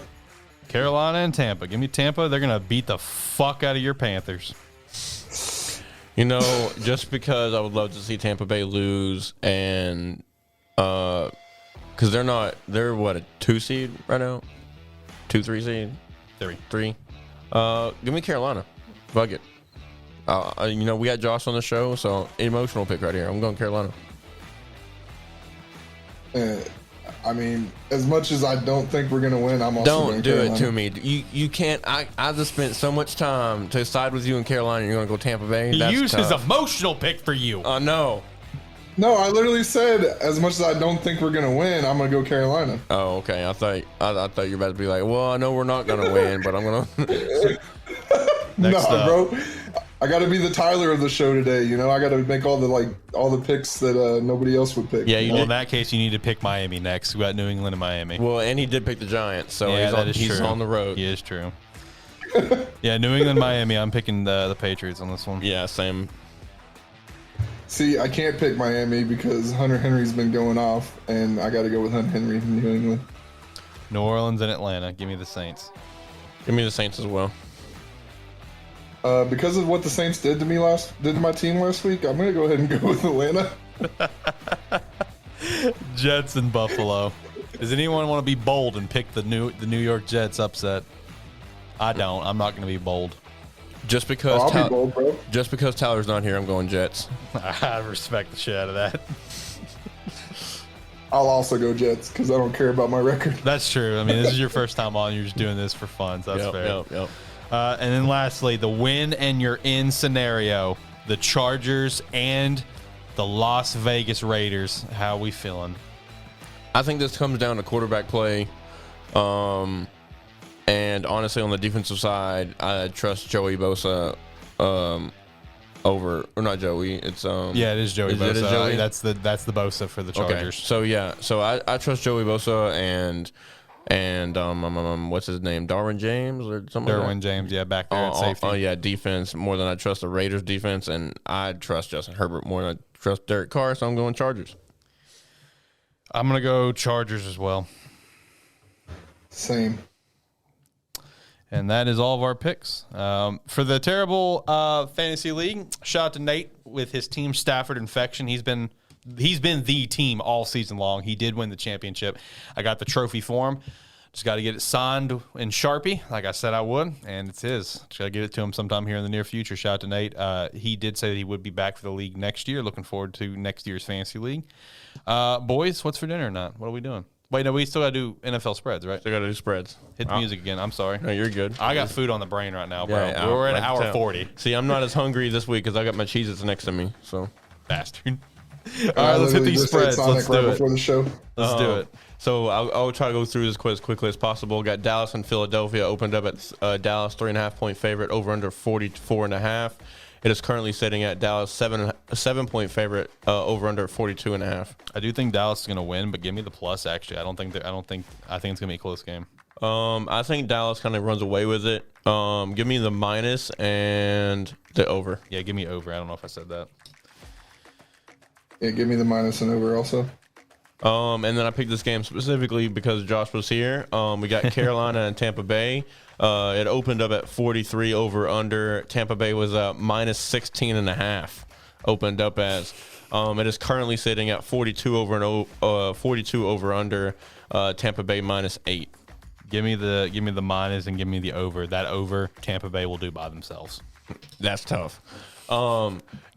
Carolina and Tampa. Give me Tampa. They're going to beat the fuck out of your Panthers. You know, just because I would love to see Tampa Bay lose and because they're what, a 2 seed right now? 2-3 seed? 3. Give me Carolina. Fuck it. We got Josh on the show, so emotional pick right here. I'm going Carolina. I mean, as much as I don't think we're going to win, I'm also going Don't do Carolina. it to me. You can't. I just spent so much time to side with you in Carolina, and you're going to go Tampa Bay? He That's used tough. his emotional pick for you. No. No, I literally said, as much as I don't think we're going to win, I'm going to go Carolina. Oh, okay. I thought you were about to be like, well, I know we're not going to win, but I'm going to. Bro. I got to be the Tyler of the show today. You know, I got to make all the picks that nobody else would pick. Yeah, in that case, you need to pick Miami next. We got New England and Miami. Well, and he did pick the Giants, so he's true. on the road. He is true. Yeah, New England, Miami. I'm picking the Patriots on this one. Yeah, same. See, I can't pick Miami because Hunter Henry's been going off, and I got to go with Hunter Henry from New England. New Orleans and Atlanta. Give me the Saints. Give me the Saints as well. Because of what the Saints did to my team last week, I'm going to go ahead and go with Atlanta. Jets and Buffalo. Does anyone want to be bold and pick the New York Jets upset? I don't. I'm not going to be bold. Just because I'll be bold, bro. Just because Tyler's not here, I'm going Jets. I respect the shit out of that. I'll also go Jets because I don't care about my record. That's true. I mean, this is your first time on. You're just doing this for fun, so that's fair. Yep. And then lastly, the win and you're in scenario, the Chargers and the Las Vegas Raiders. How are we feeling? I think this comes down to quarterback play. And honestly, on the defensive side, I trust Joey Bosa over, or not Joey. It's yeah, it is Joey Bosa. It is Joey? That's the Bosa for the Chargers. Okay. So I trust Joey Bosa and what's his name, Darwin James or something. Derwin James, yeah, back there at safety. Oh yeah, defense more than I trust the Raiders defense, and I trust Justin Herbert more than I trust Derek Carr. So I'm going Chargers. I'm gonna go Chargers as well. Same. And that is all of our picks. For the terrible fantasy league, shout out to Nate with his team Stafford Infection. He's been the team all season long. He did win the championship. I got the trophy for him. Just got to get it signed in Sharpie, like I said I would, and it's his. Just got to get it to him sometime here in the near future. Shout out to Nate. He did say that he would be back for the league next year. Looking forward to next year's fantasy league. Boys, what's for dinner or not? What are we doing? Wait, no, we still got to do NFL spreads, right? Still got to do spreads. Hit the music again. I'm sorry. No, you're good. I got food on the brain right now, bro. Yeah, We're at I can hour tell. 40. See, I'm not as hungry this week because I got my Cheez-Its next to me. So Bastard. All right, let's hit these spreads. Let's do it. Before the show. Let's do it. So I'll try to go through this quiz as quickly as possible. Got Dallas and Philadelphia opened up at Dallas 3.5 point favorite, over under 44.5. It is currently sitting at Dallas 7 point favorite, over under 42.5. I do think Dallas is going to win, but give me the plus. Actually, I think it's going to be a close game. I think Dallas kind of runs away with it. Give me the minus and the over. Yeah, give me over. I don't know if I said that. Yeah, give me the minus and over also. And then I picked this game specifically because Josh was here. We got Carolina and Tampa Bay. It opened up at 43 over under. Tampa Bay was minus 16.5. Opened up as. It is currently sitting at 42 over under. Tampa Bay minus 8. Give me the minus and give me the over. That over Tampa Bay will do by themselves. That's tough.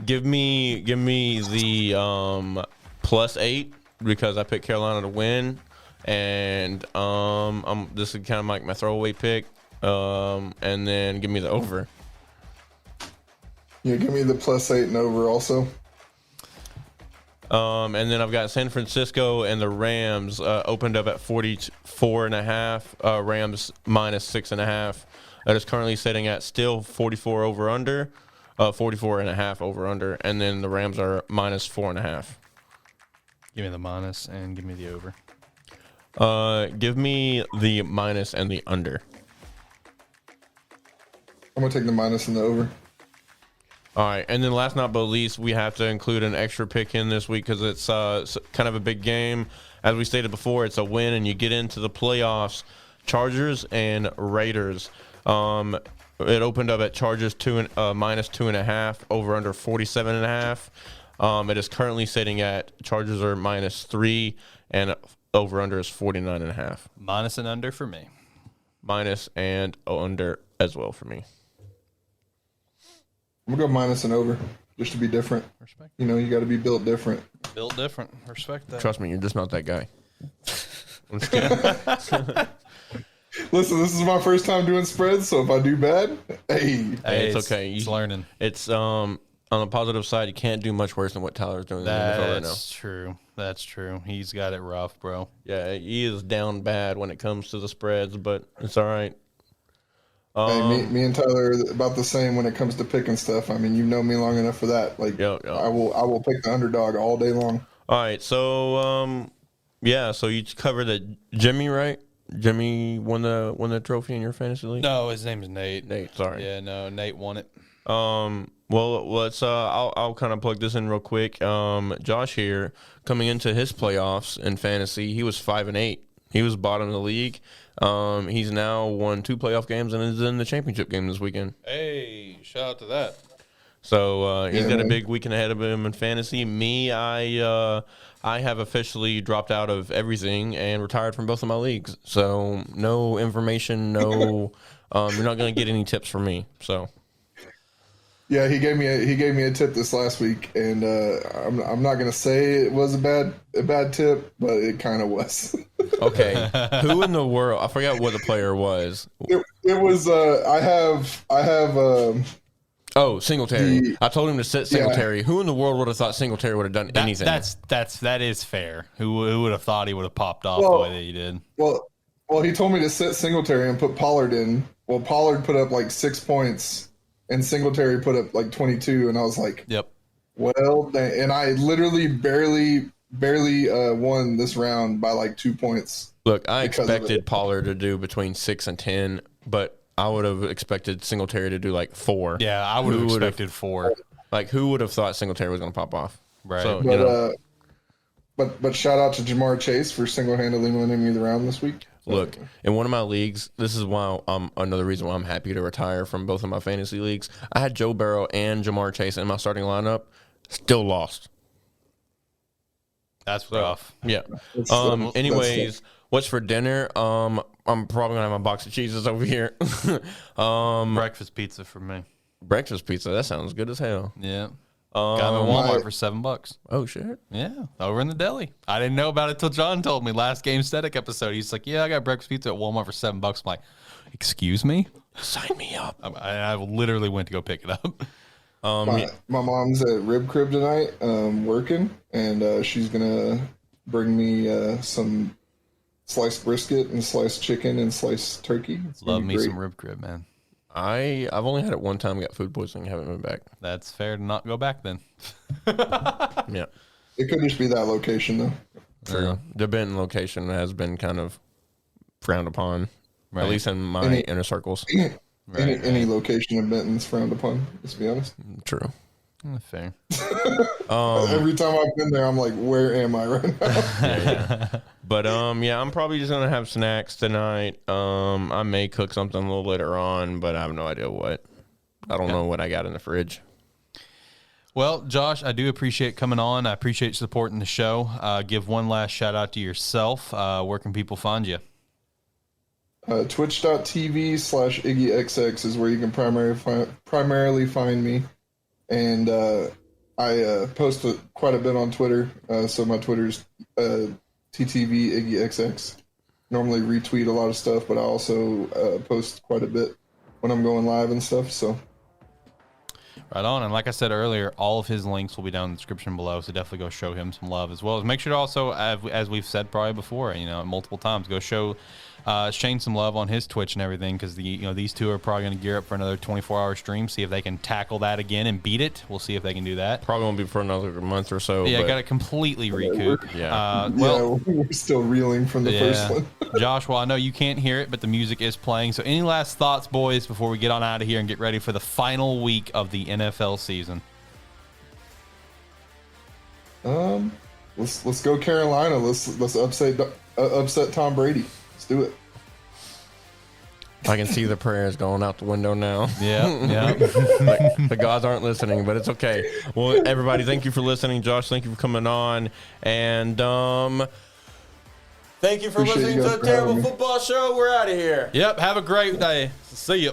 Give me the plus 8 because I picked Carolina to win, and this is kind of like my throwaway pick. And then give me the over. Yeah, give me the plus 8 and over also. And then I've got San Francisco and the Rams opened up at 44.5. Rams minus 6.5. That is currently sitting at still 44 over under, 44.5 over under, and then the Rams are minus 4.5. Give me the minus and give me the over. Give me the minus and the under. I'm going to take the minus and the over. All right, and then last not but least, we have to include an extra pick in this week because it's kind of a big game. As we stated before, it's a win, and you get into the playoffs. Chargers and Raiders. It opened up at Chargers minus 2.5, over under 47.5. It is currently sitting at Chargers are minus 3, and over under is 49.5. Minus and under for me. Minus and under as well for me. I'm going to go minus and over just to be different. Respect. You know, you got to be built different. Built different. Respect that. Trust me, you're just not that guy. I'm just kidding. Listen, this is my first time doing spreads, so if I do bad, hey, it's okay. It's learning. It's on the positive side, you can't do much worse than what Tyler's doing in the NFL right now. That's true. That's true. He's got it rough, bro. Yeah, he is down bad when it comes to the spreads, but it's all right. Hey, me and Tyler are about the same when it comes to picking stuff. I mean, you know me long enough for that. Like, Yep. I will pick the underdog all day long. All right, so so you covered that Jimmy, right? Jimmy won the trophy in your fantasy league? No, his name is Nate. Nate, sorry. Yeah, no, Nate won it. Well, let's I'll kind of plug this in real quick. Josh here, coming into his playoffs in fantasy, he was 5-8. He was bottom of the league. He's now won 2 playoff games and is in the championship game this weekend. Hey, shout out to that. So he's got a big weekend ahead of him in fantasy. Me, I have officially dropped out of everything and retired from both of my leagues. So no information, no, you're not going to get any tips from me. So Yeah, he gave me a tip this last week, and I'm not gonna say it was a bad tip, but it kind of was. Okay, who in the world? I forgot what the player was. It was I have Oh, Singletary. I told him to sit Singletary. Yeah. Who in the world would have thought Singletary would have done anything? That is fair. Who would have thought he would have popped off the way that he did? Well, he told me to sit Singletary and put Pollard in. Well, Pollard put up like 6 points, and Singletary put up like 22, and I was like, "Yep." Well, and I literally barely won this round by like 2 points. Look, I expected Pollard to do between 6 and 10, but I would have expected Singletary to do like 4. Yeah, I would have expected 4. Like, who would have thought Singletary was going to pop off? Right. So, but shout out to Jamar Chase for single-handedly winning me the round this week. Look, in one of my leagues, this is why another reason why I'm happy to retire from both of my fantasy leagues. I had Joe Burrow and Jamar Chase in my starting lineup, still lost. That's rough. Yeah. Anyways, what's for dinner? I'm probably gonna have a box of cheeses over here. Breakfast pizza for me. Breakfast pizza. That sounds good as hell. Yeah. Got them at Walmart for $7. Oh shit. Yeah, over in the deli. I didn't know about it till John told me last Game Static episode. He's like, "Yeah, I got breakfast pizza at Walmart for $7." I'm like, "Excuse me? Sign me up." I literally went to go pick it up. My mom's at Rib Crib tonight, working, and she's gonna bring me some sliced brisket and sliced chicken and sliced turkey. Love me some Rib Crib, man. I've only had it one time. Got food poisoning. Haven't been back. That's fair to not go back then. Yeah. It could just be that location though. True. The Benton location has been kind of frowned upon, Right. at least in my inner circles. Any location of Benton's frowned upon. Let's be honest. True. Fair. Every time I've been there, I'm like, where am I right now? But I'm probably just gonna have snacks tonight. I may cook something a little later on, but I have no idea what. I don't know what I got in the fridge. Well, Josh, I do appreciate coming on. I appreciate supporting the show. Give one last shout out to yourself. Where can people find you? Twitch.tv/IggYxx is where you can primarily find me. And I post quite a bit on Twitter. So my Twitter's TTV IggYxx. Normally retweet a lot of stuff, but I also post quite a bit when I'm going live and stuff. So Right on. And like I said earlier, all of his links will be down in the description below. So definitely go show him some love, as well as make sure to also, as we've said probably before, multiple times, go show Shane some love on his Twitch and everything, because these two are probably going to gear up for another 24-hour stream. See if they can tackle that again and beat it. We'll see if they can do that. Probably won't be for another month or so. Yeah, got to completely recoup. We're still reeling from the first one. Josh, well, I know you can't hear it, but the music is playing. So any last thoughts, boys, before we get on out of here and get ready for the final week of the NFL season? Let's go Carolina. Let's upset Tom Brady. Let's do it. I can see the prayers going out the window now. Yeah. Like, the gods aren't listening, but it's okay. Well, everybody, thank you for listening. Josh, thank you for coming on. And thank you for listening to the Terrible Football Show. We're out of here. Yep. Have a great day. See you.